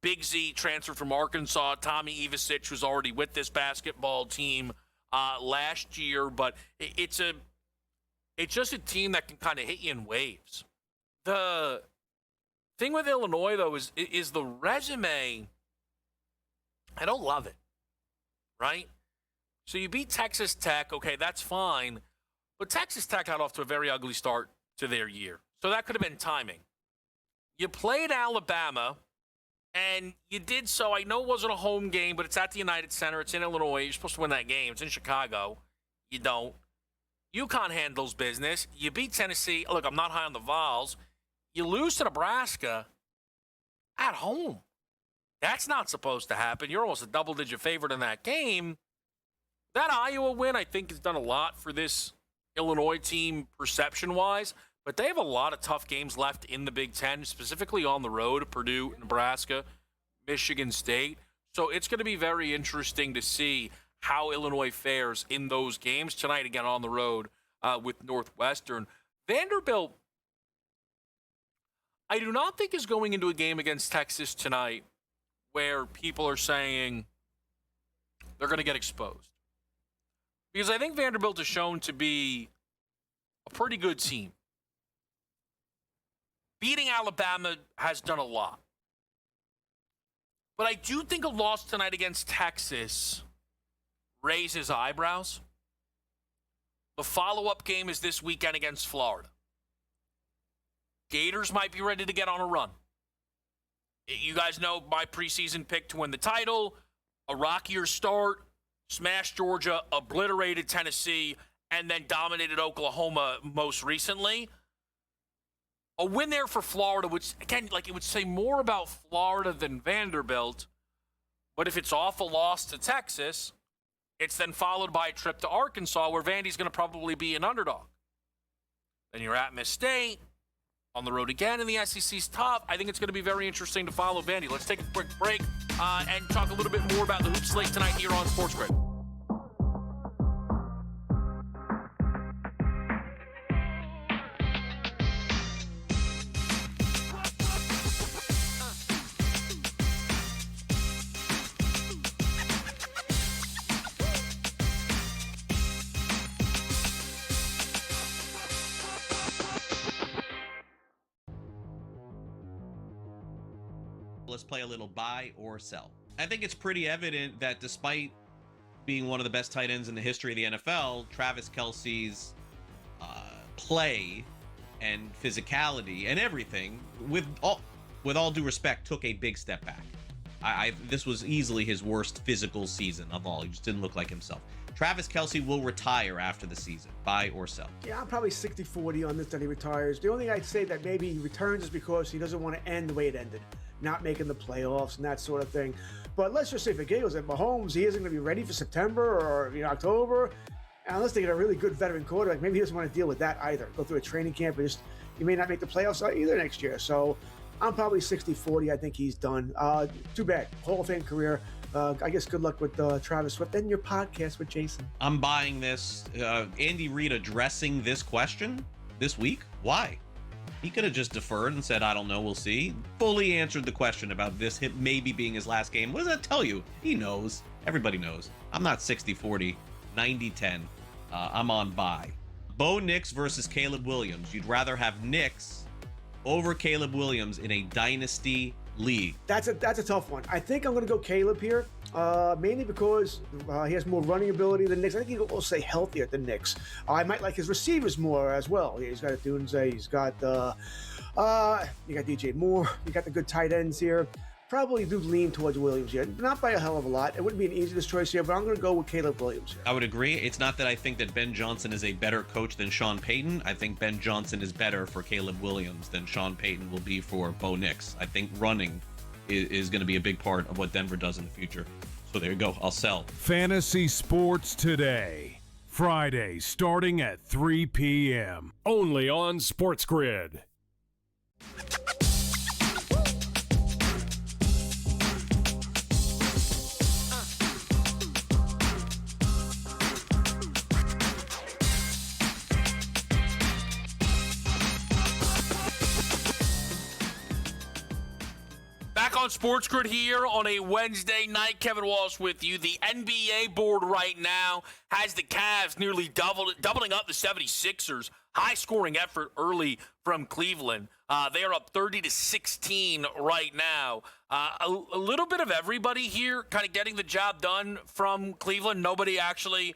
Big Z transferred from Arkansas. Tommy Ivisic was already with this basketball team last year, but it's just a team that can kind of hit you in waves. The thing with Illinois, though, is the resume. I don't love it, right? So you beat Texas Tech. Okay, that's fine. But Texas Tech got off to a very ugly start to their year. So that could have been timing. You played Alabama, and you did so. I know it wasn't a home game, but it's at the United Center. It's in Illinois. You're supposed to win that game. It's in Chicago. You don't. UConn handles business. You beat Tennessee. Look, I'm not high on the Vols. You lose to Nebraska at home. That's not supposed to happen. You're almost a double-digit favorite in that game. That Iowa win, I think, has done a lot for this Illinois team perception-wise, but they have a lot of tough games left in the Big Ten, specifically on the road, Purdue, Nebraska, Michigan State. So it's going to be very interesting to see how Illinois fares in those games tonight, again, on the road with Northwestern. Vanderbilt, I do not think is going into a game against Texas tonight where people are saying they're going to get exposed. Because I think Vanderbilt is shown to be a pretty good team. Beating Alabama has done a lot. But I do think a loss tonight against Texas raises eyebrows. The follow-up game is this weekend against Florida. Gators might be ready to get on a run. You guys know my preseason pick to win the title, a rockier start, smashed Georgia, obliterated Tennessee, and then dominated Oklahoma most recently. A win there for Florida, which, again, it would say more about Florida than Vanderbilt. But if it's off a loss to Texas, it's then followed by a trip to Arkansas, where Vandy's going to probably be an underdog. Then you're at Miss State, on the road again, and the SEC's tough. I think it's going to be very interesting to follow Vandy. Let's take a quick break and talk a little bit more about the hoop slate tonight here on SportsGrid. let's play a little buy or sell. I think it's pretty evident that despite being one of the best tight ends in the history of the NFL, Travis Kelce's play and physicality and everything, with all due respect, took a big step back. This was easily his worst physical season of all. He just didn't look like himself. Travis Kelce will retire after the season. Buy or sell? Yeah, I'm probably 60-40 on this that he retires. The only thing I'd say that maybe he returns is because he doesn't want to end the way it ended, not making the playoffs and that sort of thing. But let's just say for Giggles, that Mahomes, he isn't going to be ready for September or October. And unless they get a really good veteran quarterback, maybe he doesn't want to deal with that either. Go through a training camp and he may not make the playoffs either next year. So I'm probably 60-40. I think he's done. Too bad. Hall of Fame career. I guess good luck with Travis Swift and your podcast with Jason. I'm buying this. Andy Reid addressing this question this week. Why? He could have just deferred and said, I don't know, we'll see. Fully answered the question about this maybe being his last game. What does that tell you? He knows. Everybody knows. I'm not 60-40, 90-10. I'm on buy. Bo Nix versus Caleb Williams. You'd rather have Nix over Caleb Williams in a dynasty league? That's a tough one. I think I'm going to go Caleb here, mainly because he has more running ability than Nix. I think he'll also stay healthier than Nix. I might like his receivers more as well. He's got Dunze, he's got you got DJ Moore, you got the good tight ends here. Probably do lean towards Williams here. Not by a hell of a lot. It wouldn't be an easiest choice here, but I'm going to go with Caleb Williams here. I would agree. It's not that I think that Ben Johnson is a better coach than Sean Payton. I think Ben Johnson is better for Caleb Williams than Sean Payton will be for Bo Nix. I think running is going to be a big part of what Denver does in the future. So there you go. I'll sell. Fantasy Sports Today. Friday starting at 3 p.m. Only on SportsGrid. Back on SportsGrid here on a Wednesday night. Kevin Walsh with you. The NBA board right now has the Cavs nearly doubling up the 76ers. High-scoring effort early from Cleveland. They are up 30-16 right now. A little bit of everybody here kind of getting the job done from Cleveland. Nobody actually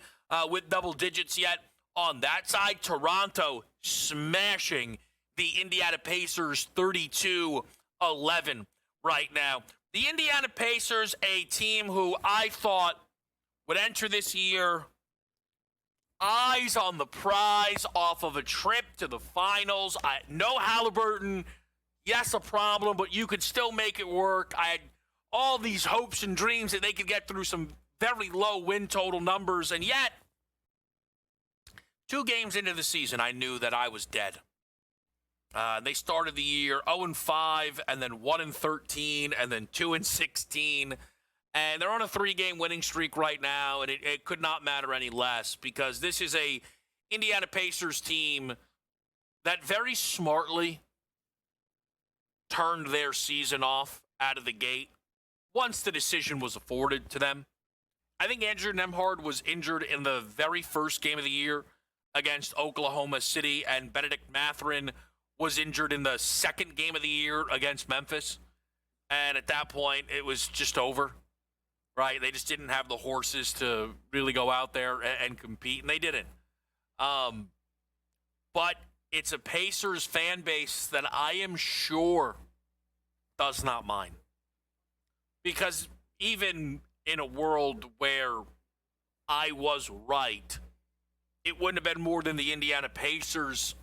with double digits yet on that side. Toronto smashing the Indiana Pacers 32-11. Right now. The Indiana Pacers, a team who I thought would enter this year eyes on the prize off of a trip to the finals. No Halliburton, yes, a problem, but you could still make it work. I had all these hopes and dreams that they could get through some very low win total numbers, and yet 2 games into the season, I knew that I was dead. They started the year 0-5, and then 1-13, and then 2-16. And they're on a 3-game winning streak right now, and it could not matter any less because this is a Indiana Pacers team that very smartly turned their season off out of the gate once the decision was afforded to them. I think Andrew Nembhard was injured in the very first game of the year against Oklahoma City, and Benedict Mathurin was injured in the second game of the year against Memphis. And at that point, it was just over, right? They just didn't have the horses to really go out there and compete, and they didn't. But it's a Pacers fan base that I am sure does not mind. Because even in a world where I was right, it wouldn't have been more than the Indiana Pacers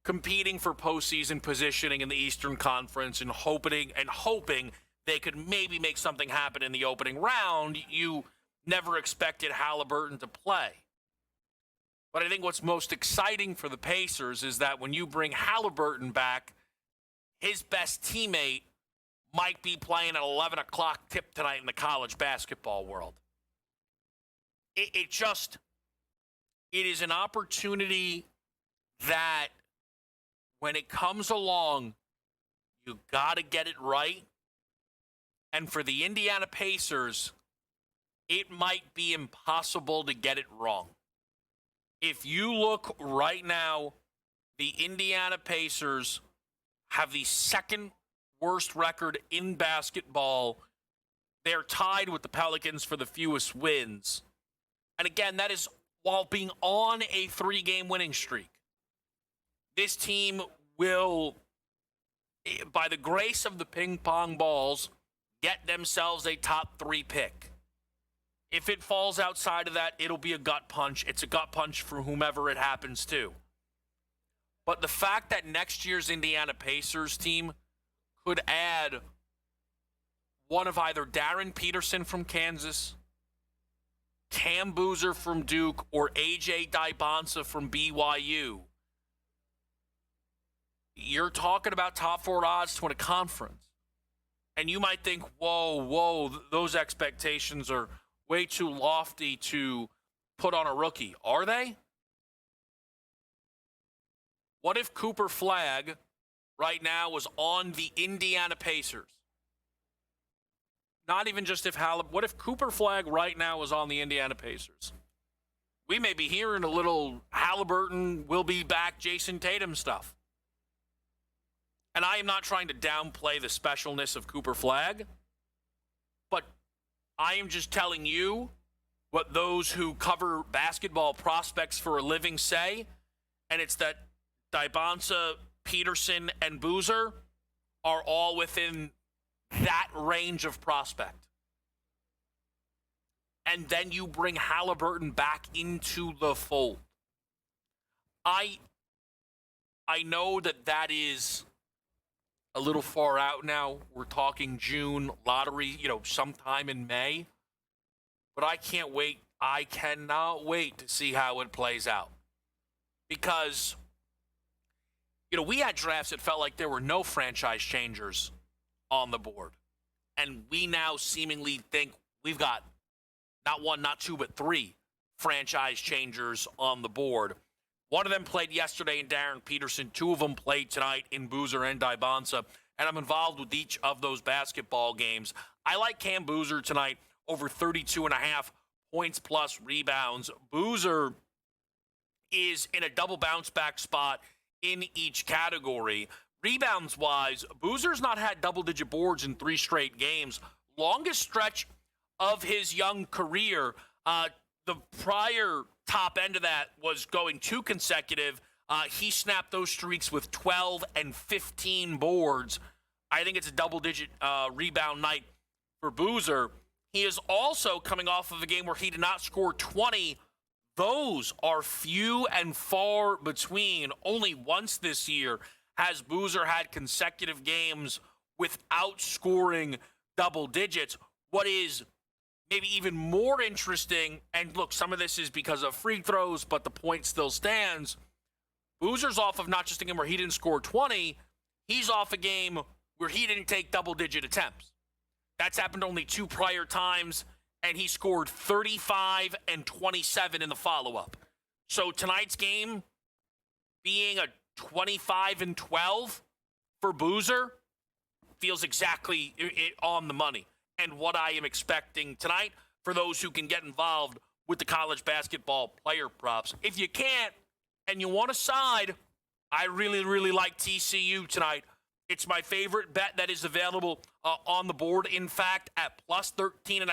competing for postseason positioning in the Eastern Conference and hoping they could maybe make something happen in the opening round. You never expected Halliburton to play. But I think what's most exciting for the Pacers is that when you bring Halliburton back, his best teammate might be playing at 11 o'clock tip tonight in the college basketball world. It is an opportunity that when it comes along, you got to get it right. And for the Indiana Pacers, it might be impossible to get it wrong. If you look right now, the Indiana Pacers have the second worst record in basketball. They're tied with the Pelicans for the fewest wins. And again, that is while being on a 3-game winning streak. This team will, by the grace of the ping pong balls, get themselves a top 3 pick. If it falls outside of that, it'll be a gut punch. It's a gut punch for whomever it happens to. But the fact that next year's Indiana Pacers team could add one of either Darren Peterson from Kansas, Cam Boozer from Duke, or AJ Dybonsa from BYU, you're talking about top 4 odds to win a conference. And you might think, whoa, those expectations are way too lofty to put on a rookie. Are they? What if Cooper Flagg right now was on the Indiana Pacers? Not even just if what if Cooper Flagg right now was on the Indiana Pacers? We may be hearing a little Halliburton will be back Jason Tatum stuff. And I am not trying to downplay the specialness of Cooper Flagg, but I am just telling you what those who cover basketball prospects for a living say, and it's that Dybonsa, Peterson, and Boozer are all within that range of prospect. And then you bring Halliburton back into the fold. I know that is a little far out now. We're talking June, lottery, sometime in May. But I can't wait. I cannot wait to see how it plays out. Because, we had drafts that felt like there were no franchise changers on the board. And we now seemingly think we've got not 1, not 2, but 3 franchise changers on the board. One of them played yesterday in Darren Peterson. 2 of them played tonight in Boozer and Dybonsa. And I'm involved with each of those basketball games. I like Cam Boozer tonight over 32.5 points plus rebounds. Boozer is in a double bounce back spot in each category. Rebounds-wise, Boozer's not had double-digit boards in 3 straight games. Longest stretch of his young career. The prior top end of that was going 2 consecutive. He snapped those streaks with 12 and 15 boards. I think it's a double-digit rebound night for Boozer. He is also coming off of a game where he did not score 20. Those are few and far between. Only once this year has Boozer had consecutive games without scoring double digits. What is maybe even more interesting, and look, some of this is because of free throws, but the point still stands. Boozer's off of not just a game where he didn't score 20, he's off a game where he didn't take double-digit attempts. That's happened only 2 prior times, and he scored 35 and 27 in the follow-up. So tonight's game being a 25 and 12 for Boozer feels exactly on the money. And what I am expecting tonight for those who can get involved with the college basketball player props. If you can't and you want a side, I really, really like TCU tonight. It's my favorite bet that is available on the board. In fact, at plus 13.5,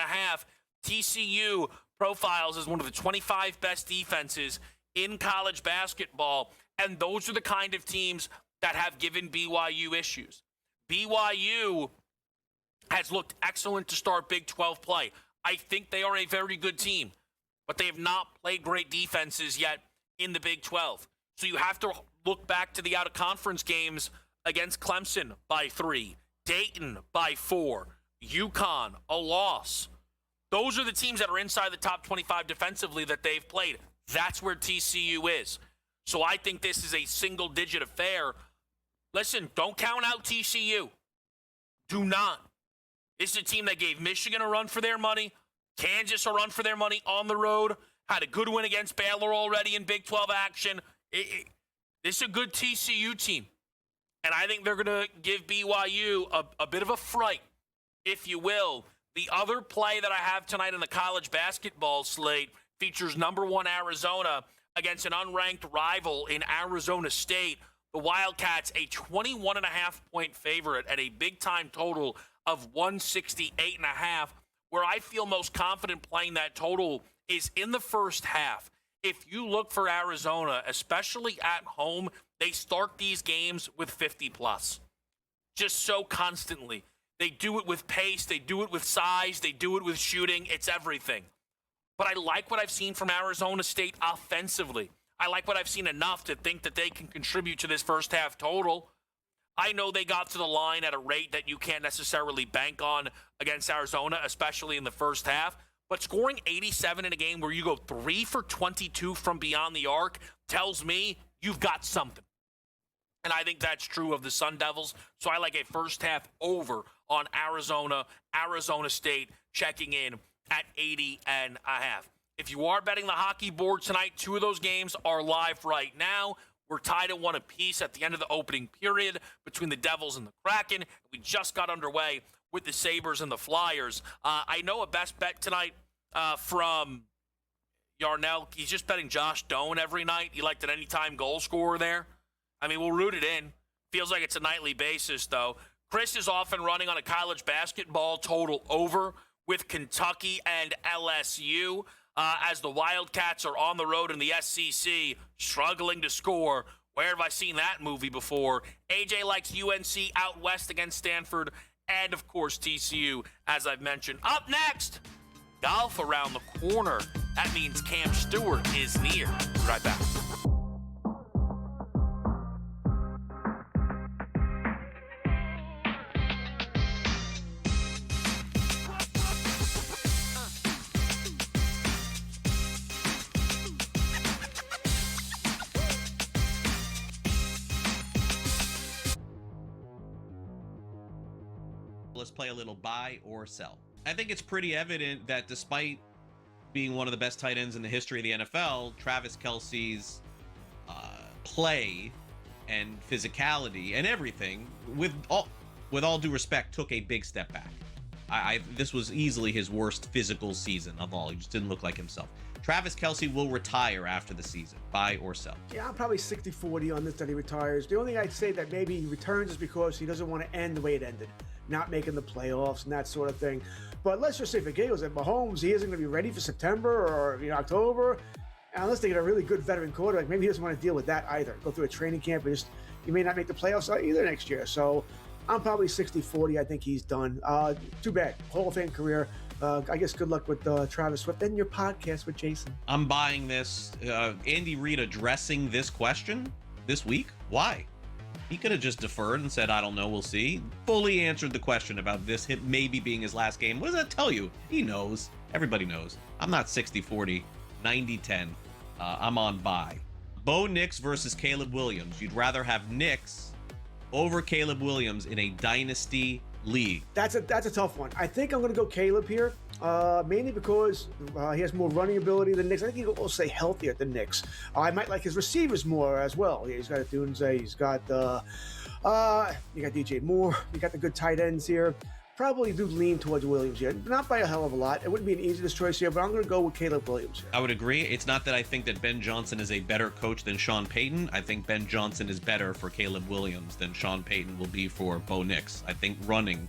TCU profiles as one of the 25 best defenses in college basketball. And those are the kind of teams that have given BYU issues. BYU has looked excellent to start Big 12 play. I think they are a very good team, but they have not played great defenses yet in the Big 12. So you have to look back to the out-of-conference games against Clemson by 3, Dayton by 4, UConn, a loss. Those are the teams that are inside the top 25 defensively that they've played. That's where TCU is. So I think this is a single-digit affair. Listen, don't count out TCU. Do not. This is a team that gave Michigan a run for their money, Kansas a run for their money on the road, had a good win against Baylor already in Big 12 action. This is a good TCU team. And I think they're going to give BYU a bit of a fright, if you will. The other play that I have tonight in the college basketball slate features number 1 Arizona against an unranked rival in Arizona State. The Wildcats, a 21.5-point favorite at a big-time total of 168.5. Where I feel most confident playing that total is in the first half. If you look for Arizona, especially at home, they start these games with 50+. Just so constantly. They do it with pace. They do it with size. They do it with shooting. It's everything. But I like what I've seen from Arizona State offensively. I like what I've seen enough to think that they can contribute to this first half total. I know they got to the line at a rate that you can't necessarily bank on against Arizona, especially in the first half. But scoring 87 in a game where you go 3 for 22 from beyond the arc tells me you've got something. And I think that's true of the Sun Devils. So I like a first half over on Arizona State checking in at 80.5. If you are betting the hockey board tonight, 2 of those games are live right now. We're tied at 1 apiece at the end of the opening period between the Devils and the Kraken. We just got underway with the Sabres and the Flyers. I know a best bet tonight from Yarnell. He's just betting Josh Doan every night. He liked an anytime goal scorer there. I mean, we'll root it in. Feels like it's a nightly basis, though. Chris is off and running on a college basketball total over with Kentucky and LSU as the Wildcats are on the road in the SEC, struggling to score. Where have I seen that movie before? AJ likes UNC out west against Stanford, and, of course, TCU, as I've mentioned. Up next, golf around the corner. That means Cam Stewart is near. Be right back. Let's play a little buy or sell. I think it's pretty evident that despite being one of the best tight ends in the history of the NFL, Travis Kelce's play and physicality and everything, with all due respect, took a big step back. This was easily his worst physical season of all. He just didn't look like himself. Travis Kelce will retire after the season. Buy or sell? Yeah, I'm probably 60-40 on this that he retires. The only thing I'd say that maybe he returns is because he doesn't want to end the way it ended, not making the playoffs and that sort of thing. But let's just say for Gales at Mahomes, he isn't going to be ready for September or October, unless they get a really good veteran quarterback. Maybe he doesn't want to deal with that either. Go through a training camp and he may not make the playoffs either next year. So I'm probably 60-40. I think he's done. Too bad. Hall of Fame career. I guess good luck with Travis Swift and your podcast with Jason. I'm buying this. Andy Reid addressing this question this week. Why? He could have just deferred and said, I don't know, we'll see. Fully answered the question about this hit maybe being his last game. What does that tell you? He knows. Everybody knows. I'm not 60-40, 90-10. I'm on buy. Bo Nix versus Caleb Williams. You'd rather have Nix over Caleb Williams in a dynasty league. That's a tough one. I think I'm going to go Caleb here, mainly because he has more running ability than Nix. I think he'll also stay healthier than Nix. I might like his receivers more as well. He's got Dunze, he's got you got DJ Moore, you got the good tight ends here. Probably do lean towards Williams here. Not by a hell of a lot. It wouldn't be an easiest choice here, but I'm going to go with Caleb Williams here. I would agree. It's not that I think that Ben Johnson is a better coach than Sean Payton. I think Ben Johnson is better for Caleb Williams than Sean Payton will be for Bo Nix. I think running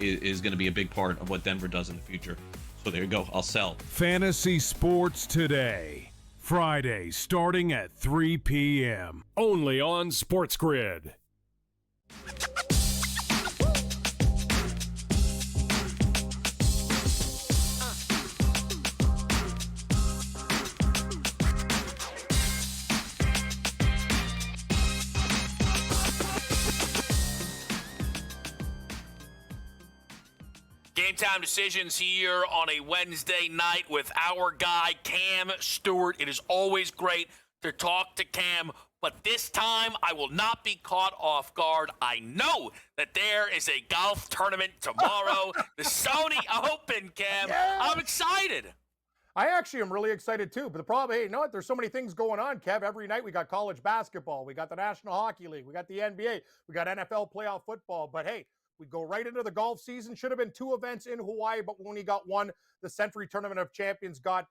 is going to be a big part of what Denver does in the future. So there you go. I'll sell. Fantasy Sports Today. Friday starting at 3 p.m. Only on SportsGrid. Game time decisions here on a Wednesday night with our guy, Cam Stewart. It is always great to talk to Cam, but this time I will not be caught off guard. I know that there is a golf tournament tomorrow, the Sony Open, Cam. Yeah. I'm excited. I actually am really excited too, but the problem, hey, you know what? There's so many things going on, Kev. Every night we got college basketball, we got the National Hockey League, we got the NBA, we got NFL playoff football, but hey, we go right into the golf season. Should have been 2 events in Hawaii, but we only got one. The Century Tournament of Champions got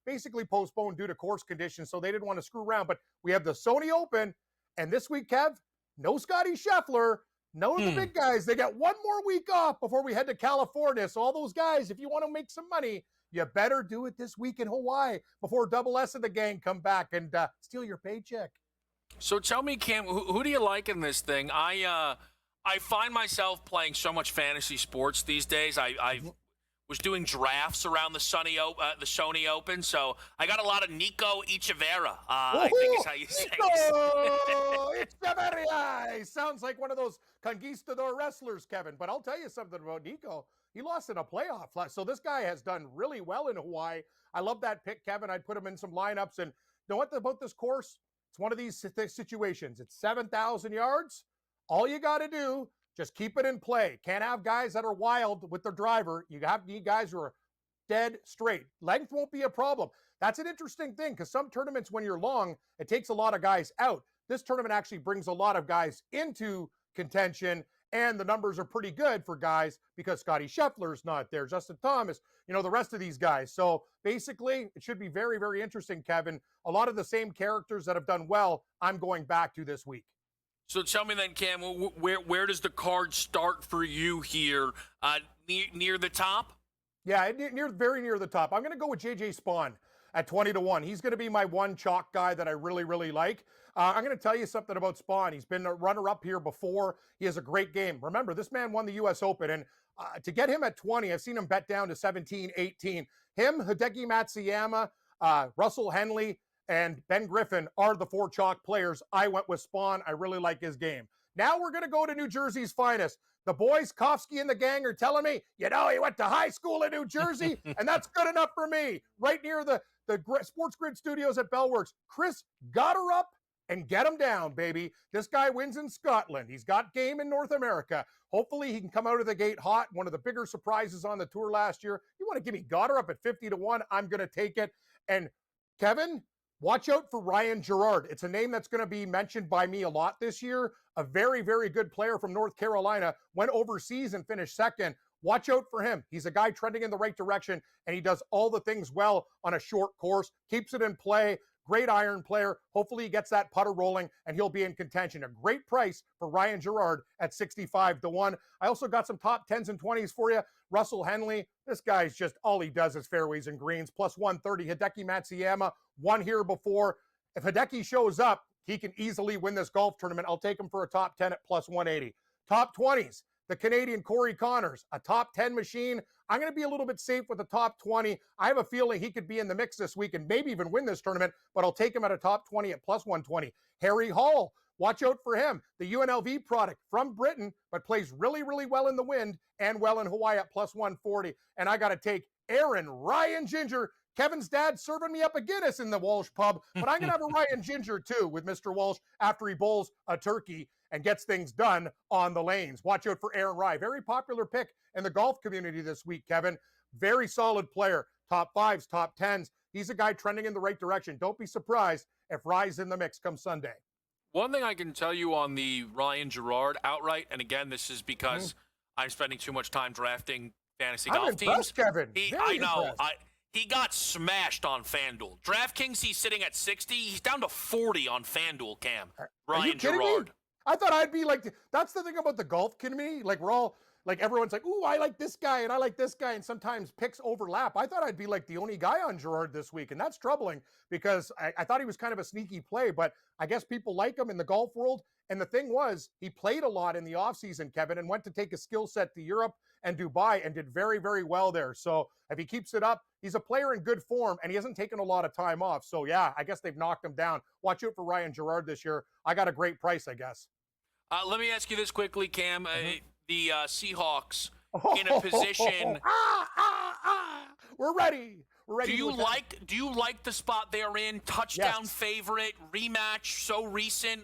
basically postponed due to course conditions, so they didn't want to screw around. But we have the Sony Open, And this week, Kev, no Scotty Scheffler, no the big guys. They got one more week off before we head to California. So all those guys, if you want to make some money, you better do it this week in Hawaii before Double S and the gang come back and steal your paycheck. So tell me, Cam, who do you like in this thing? I find myself playing so much fantasy sports these days. I was doing drafts around the Sony Open, so I got a lot of Nico Echeverria. I think is how you say it. Echeverria! Sounds like one of those conquistador wrestlers, Kevin. But I'll tell you something about Nico. He lost in a playoff. So this guy has done really well in Hawaii. I love that pick, Kevin. I'd put him in some lineups. And you know what about this course? It's one of these situations. It's 7,000 yards. All you got to do, just keep it in play. Can't have guys that are wild with their driver. You need guys who are dead straight. Length won't be a problem. That's an interesting thing because some tournaments, when you're long, it takes a lot of guys out. This tournament actually brings a lot of guys into contention, and the numbers are pretty good for guys because Scotty Scheffler's not there, Justin Thomas, the rest of these guys. So basically, it should be very, very interesting, Kevin. A lot of the same characters that have done well, I'm going back to this week. So tell me then, Cam, where does the card start for you here? Near the top? Yeah, very near the top. I'm going to go with JJ Spawn at 20-1. He's going to be my one chalk guy that I really, really like. I'm going to tell you something about Spawn. He's been a runner-up here before. He has a great game. Remember, this man won the U.S. Open, and to get him at 20, I've seen him bet down to 17, 18. Him, Hideki Matsuyama, Russell Henley, and Ben Griffin are the four chalk players. I went with Spawn. I really like his game. Now we're going to go to New Jersey's finest. The boys, Kofsky and the gang, are telling me, he went to high school in New Jersey, and that's good enough for me. Right near the SportsGrid studios at Bellworks. Chris got her up and get him down, baby. This guy wins in Scotland. He's got game in North America. Hopefully he can come out of the gate hot. One of the bigger surprises on the tour last year. You want to give me Goddard up at 50-1? I'm going to take it. And Kevin, watch out for Ryan Gerard. It's a name that's going to be mentioned by me a lot this year. A very, very good player from North Carolina. Went overseas and finished second. Watch out for him. He's a guy trending in the right direction, and he does all the things well on a short course. Keeps it in play. Great iron player. Hopefully he gets that putter rolling, and he'll be in contention. A great price for Ryan Gerard at 65-1. I also got some top 10s and 20s for you. Russell Henley. This guy's just, all he does is fairways and greens. Plus 130. Hideki Matsuyama won here before. If Hideki shows up, he can easily win this golf tournament. I'll take him for a top 10 at plus 180. Top 20s. The Canadian Corey Connors, a top 10 machine. I'm going to be a little bit safe with the top 20. I have a feeling he could be in the mix this week and maybe even win this tournament, but I'll take him at a top 20 at plus 120. Harry Hall, watch out for him. The UNLV product from Britain, but plays really, really well in the wind and well in Hawaii at plus 140. And I got to take Aaron Ryan Ginger. Kevin's dad serving me up a Guinness in the Walsh pub, but I'm going to have a Ryan Ginger too with Mr. Walsh after he bowls a turkey and gets things done on the lanes. Watch out for Aaron Rye. Very popular pick in the golf community this week, Kevin. Very solid player. Top 5s, top 10s. He's a guy trending in the right direction. Don't be surprised if Rye's in the mix come Sunday. One thing I can tell you on the Ryan Gerard outright, and again, this is because I'm spending too much time drafting fantasy golf teams. Kevin. I know. He got smashed on FanDuel. DraftKings, he's sitting at 60. He's down to 40 on FanDuel, Cam. Ryan Gerard. Me? I thought I'd be like, that's the thing about the golf community. Like, we're all, like, everyone's like, ooh, I like this guy and I like this guy. And sometimes picks overlap. I thought I'd be like the only guy on Gerard this week. And that's troubling because I thought he was kind of a sneaky play, but I guess people like him in the golf world. And the thing was, he played a lot in the offseason, Kevin, and went to take a skill set to Europe and Dubai and did very, very well there. So if he keeps it up, he's a player in good form, and he hasn't taken a lot of time off. So, yeah, I guess they've knocked him down. Watch out for Ryan Gerard this year. I got a great price, I guess. Let me ask you this quickly, Cam. The Seahawks in a position. We're ready. We're ready. Do you like the spot they're in? Touchdown favorite, rematch, so recent.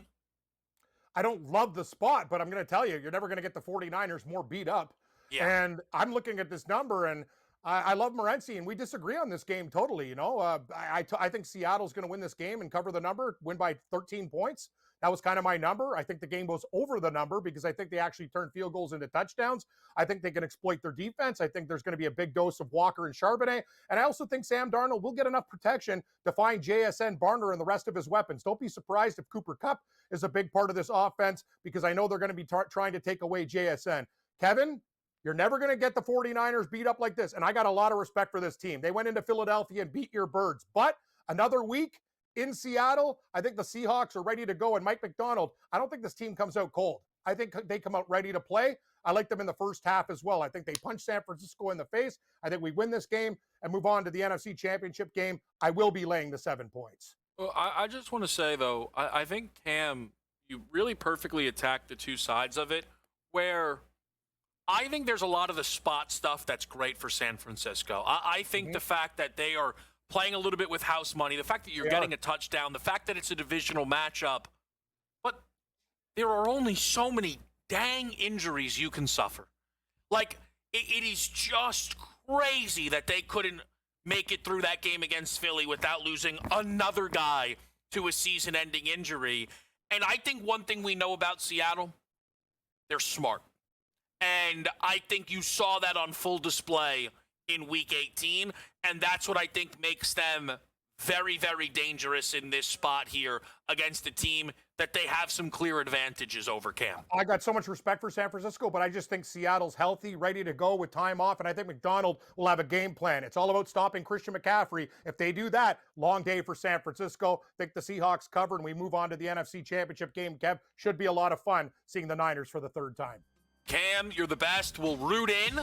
I don't love the spot, but I'm going to tell you, you're never going to get the 49ers more beat up. Yeah. And I'm looking at this number, and I love Morency, and we disagree on this game totally. I think Seattle's going to win this game and cover the number, win by 13 points. That was kind of my number. I think the game goes over the number because I think they actually turn field goals into touchdowns. I think they can exploit their defense. I think there's going to be a big dose of Walker and Charbonnet. And I also think Sam Darnold will get enough protection to find JSN, Barner, and the rest of his weapons. Don't be surprised if Cooper Kupp is a big part of this offense because I know they're going to be trying to take away JSN. Kevin, you're never going to get the 49ers beat up like this. And I got a lot of respect for this team. They went into Philadelphia and beat your birds. But another week in Seattle, I think the Seahawks are ready to go. And Mike McDonald, I don't think this team comes out cold. I think they come out ready to play. I like them in the first half as well. I think they punch San Francisco in the face. I think we win this game and move on to the NFC Championship game. I will be laying the 7 points. Well, I just want to say, though, I think, Cam, you really perfectly attacked the two sides of it, where I think there's a lot of the spot stuff that's great for San Francisco. I think the fact that they are playing a little bit with house money, the fact that you're getting a touchdown, the fact that it's a divisional matchup, but there are only so many dang injuries you can suffer. Like, it is just crazy that they couldn't make it through that game against Philly without losing another guy to a season-ending injury. And I think one thing we know about Seattle, they're smart. And I think you saw that on full display in Week 18, and that's what I think makes them very, very dangerous in this spot here against a team that they have some clear advantages over, Cam. I got so much respect for San Francisco, but I just think Seattle's healthy, ready to go with time off, and I think McDonald will have a game plan. It's all about stopping Christian McCaffrey. If they do that, long day for San Francisco. I think the Seahawks cover, and we move on to the NFC Championship game. Kev, should be a lot of fun seeing the Niners for the third time. Cam, you're the best. We'll root in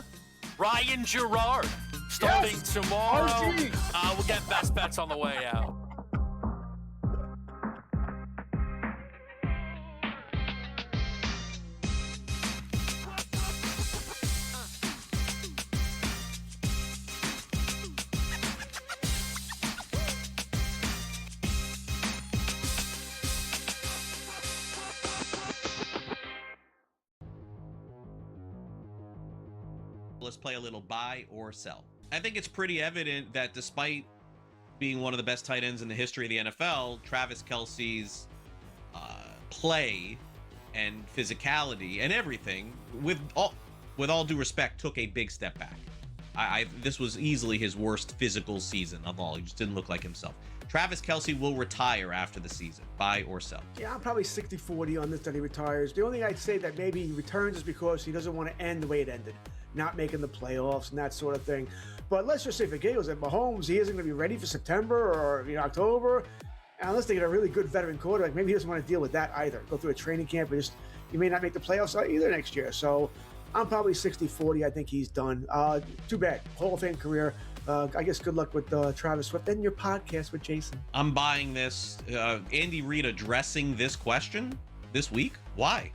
Ryan Gerard starting tomorrow. We'll get best bets on the way out. Let's play a little buy or sell. I think it's pretty evident that despite being one of the best tight ends in the history of the NFL, Travis Kelce's play and physicality and everything, with all due respect, took a big step back. This was easily his worst physical season of all. He just didn't look like himself. Travis Kelce will retire after the season. Buy or sell? Yeah, I'm probably 60-40 on this that he retires. The only thing I'd say that maybe he returns is because he doesn't want to end the way it ended, not making the playoffs and that sort of thing. But let's just say for Gales at Mahomes, he isn't going to be ready for September or October. And unless they get a really good veteran quarterback, maybe he doesn't want to deal with that either. Go through a training camp and he may not make the playoffs either next year. So I'm probably 60-40. I think he's done. Too bad. Hall of Fame career. I guess good luck with Travis Swift and your podcast with Jason. I'm buying this. Andy Reid addressing this question this week. Why?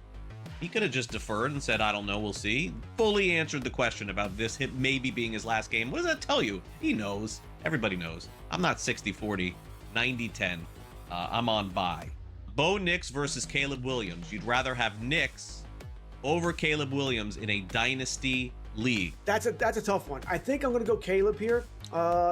He could have just deferred and said, I don't know, we'll see. Fully answered the question about this maybe being his last game. What does that tell you? He knows. Everybody knows. I'm not 60-40, 90-10. I'm on buy. Bo Nix versus Caleb Williams. You'd rather have Nix over Caleb Williams in a dynasty league. That's a tough one. I think I'm going to go Caleb here,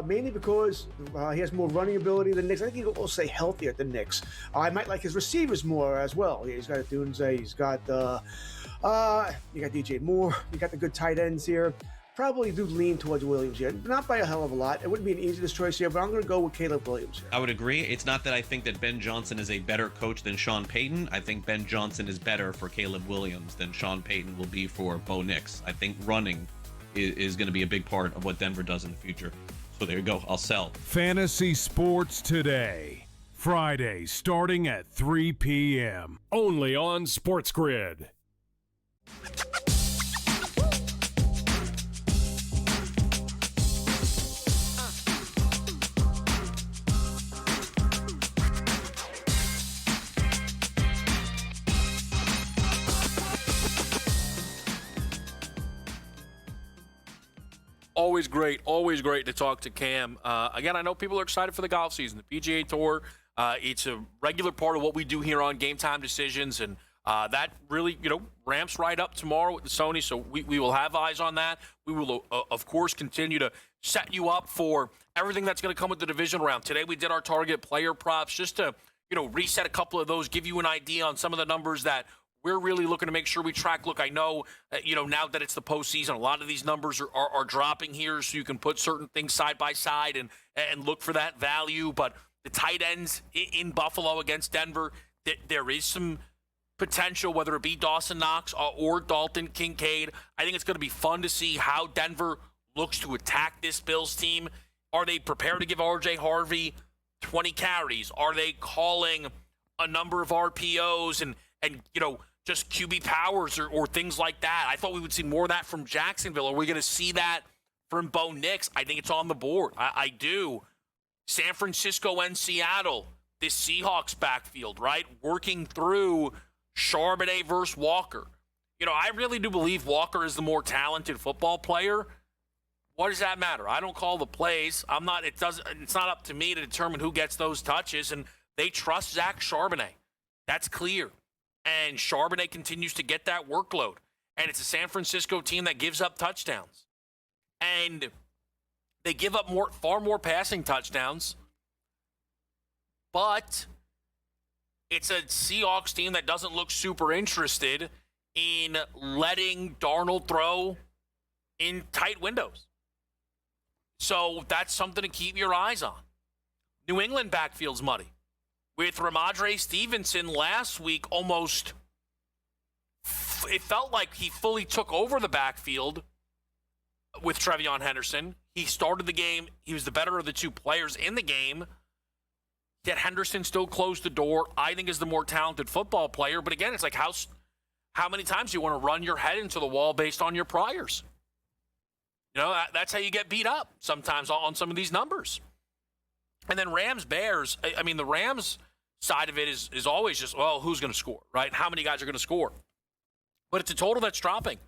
mainly because he has more running ability than Nix. I think he'll stay healthier than Nix. I might like his receivers more as well. He's got Dunze, he's got you got DJ Moore, you got the good tight ends here. Probably do lean towards Williams here. Not by a hell of a lot. It wouldn't be an easiest choice here, but I'm going to go with Caleb Williams here. I would agree. It's not that I think that Ben Johnson is a better coach than Sean Payton. I think Ben Johnson is better for Caleb Williams than Sean Payton will be for Bo Nix. I think running is going to be a big part of what Denver does in the future. So there you go. I'll sell. Fantasy Sports Today. Friday starting at 3 p.m. Only on SportsGrid. Always great to talk to Cam. Again, I know people are excited for the golf season, the PGA Tour. It's a regular part of what we do here on Game Time Decisions, and That really, ramps right up tomorrow with the Sony, so we will have eyes on that. We will, of course, continue to set you up for everything that's going to come with the division round. Today we did our target player props just to, reset a couple of those, give you an idea on some of the numbers that we're really looking to make sure we track. Look, I know, now that it's the postseason, a lot of these numbers are dropping here, so you can put certain things side by side and look for that value. But the tight ends in Buffalo against Denver, there is some potential, whether it be Dawson Knox or Dalton Kincaid. I think it's going to be fun to see how Denver looks to attack this Bills team. Are they prepared to give R.J. Harvey 20 carries? Are they calling a number of RPOs and just QB powers or things like that? I thought we would see more of that from Jacksonville. Are we going to see that from Bo Nix? I think it's on the board. I do. San Francisco and Seattle, this Seahawks backfield, right? Working through Charbonnet versus Walker. I really do believe Walker is the more talented football player. What does that matter? I don't call the plays. It's not up to me to determine who gets those touches, and they trust Zach Charbonnet. That's clear. And Charbonnet continues to get that workload. And it's a San Francisco team that gives up touchdowns. And they give up far more passing touchdowns. But it's a Seahawks team that doesn't look super interested in letting Darnold throw in tight windows. So that's something to keep your eyes on. New England backfield's muddy. With Ramondre Stevenson last week, it felt like he fully took over the backfield with Trevion Henderson. He started the game. He was the better of the two players in the game. Yet Henderson still closed the door. I think is the more talented football player. But again, it's like how many times do you want to run your head into the wall based on your priors? That's how you get beat up sometimes on some of these numbers. And then Rams-Bears, the Rams side of it is always just, well, who's going to score, right? How many guys are going to score? But it's a total that's dropping.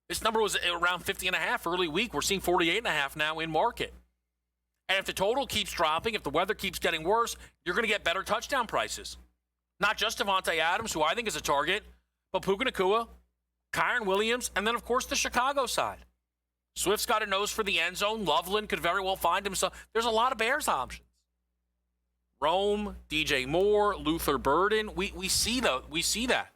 This number was around 50.5 early week. We're seeing 48.5 now in market. And if the total keeps dropping, if the weather keeps getting worse, you're going to get better touchdown prices. Not just Devontae Adams, who I think is a target, but Puka Nacua, Kyron Williams, and then, of course, the Chicago side. Swift's got a nose for the end zone. Loveland could very well find himself. There's a lot of Bears options. Rome, DJ Moore, Luther Burden. We see that.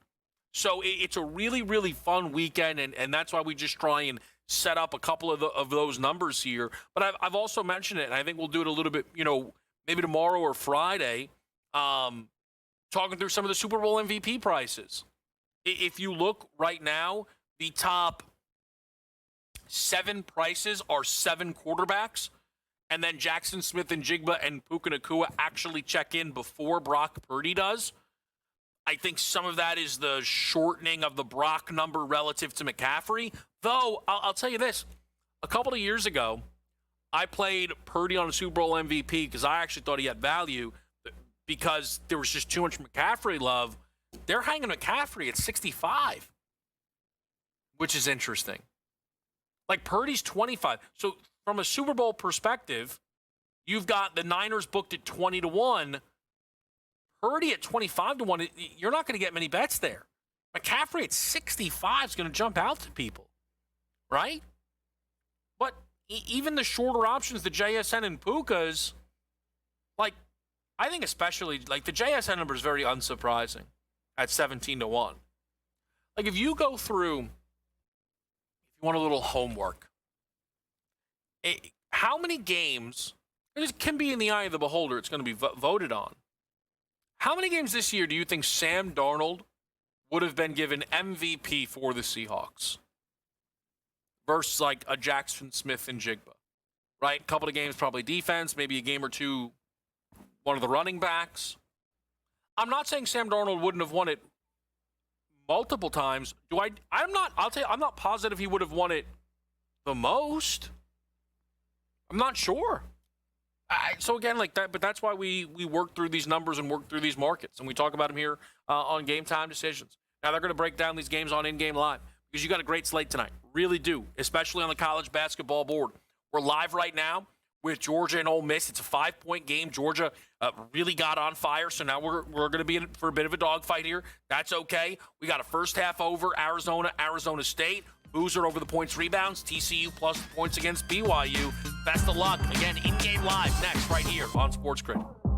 So it's a really, really fun weekend, and that's why we just try and set up a couple of those numbers here. But I've also mentioned it, and I think we'll do it a little bit, maybe tomorrow or Friday, talking through some of the Super Bowl MVP prices. If you look right now, the top 7 prices are 7 quarterbacks, and then Jackson Smith and Jigba and Puka Nacua actually check in before Brock Purdy does. I think some of that is the shortening of the Brock number relative to McCaffrey. Though, I'll tell you this. A couple of years ago, I played Purdy on a Super Bowl MVP because I actually thought he had value because there was just too much McCaffrey love. They're hanging McCaffrey at 65, which is interesting. Like Purdy's 25. So from a Super Bowl perspective, you've got the Niners booked at 20-1. Purdy at 25-1. You're not going to get many bets there. McCaffrey at 65 is going to jump out to people, right? But even the shorter options, the JSN and Pukas, I think especially, the JSN number is very unsurprising at 17-1. If you go through, if you want a little homework, how many games, it can be in the eye of the beholder, it's going to be voted on. How many games this year do you think Sam Darnold would have been given MVP for the Seahawks versus a Jackson Smith and Jigba, right? A couple of games, probably defense, maybe a game or two, one of the running backs. I'm not saying Sam Darnold wouldn't have won it multiple times. I'm not positive he would have won it the most. I'm not sure. So again, but that's why we work through these numbers and work through these markets, and we talk about them here on Game Time Decisions. Now they're going to break down these games on In-Game Live because you got a great slate tonight, really do, especially on the college basketball board. We're live right now with Georgia and Ole Miss. It's a 5-point game. Georgia really got on fire, so now we're going to be in for a bit of a dogfight here. That's okay. We got a first half over Arizona State. Boozer over the points rebounds. TCU plus the points against BYU. Best of luck. Again, in-game live next right here on SportsGrid.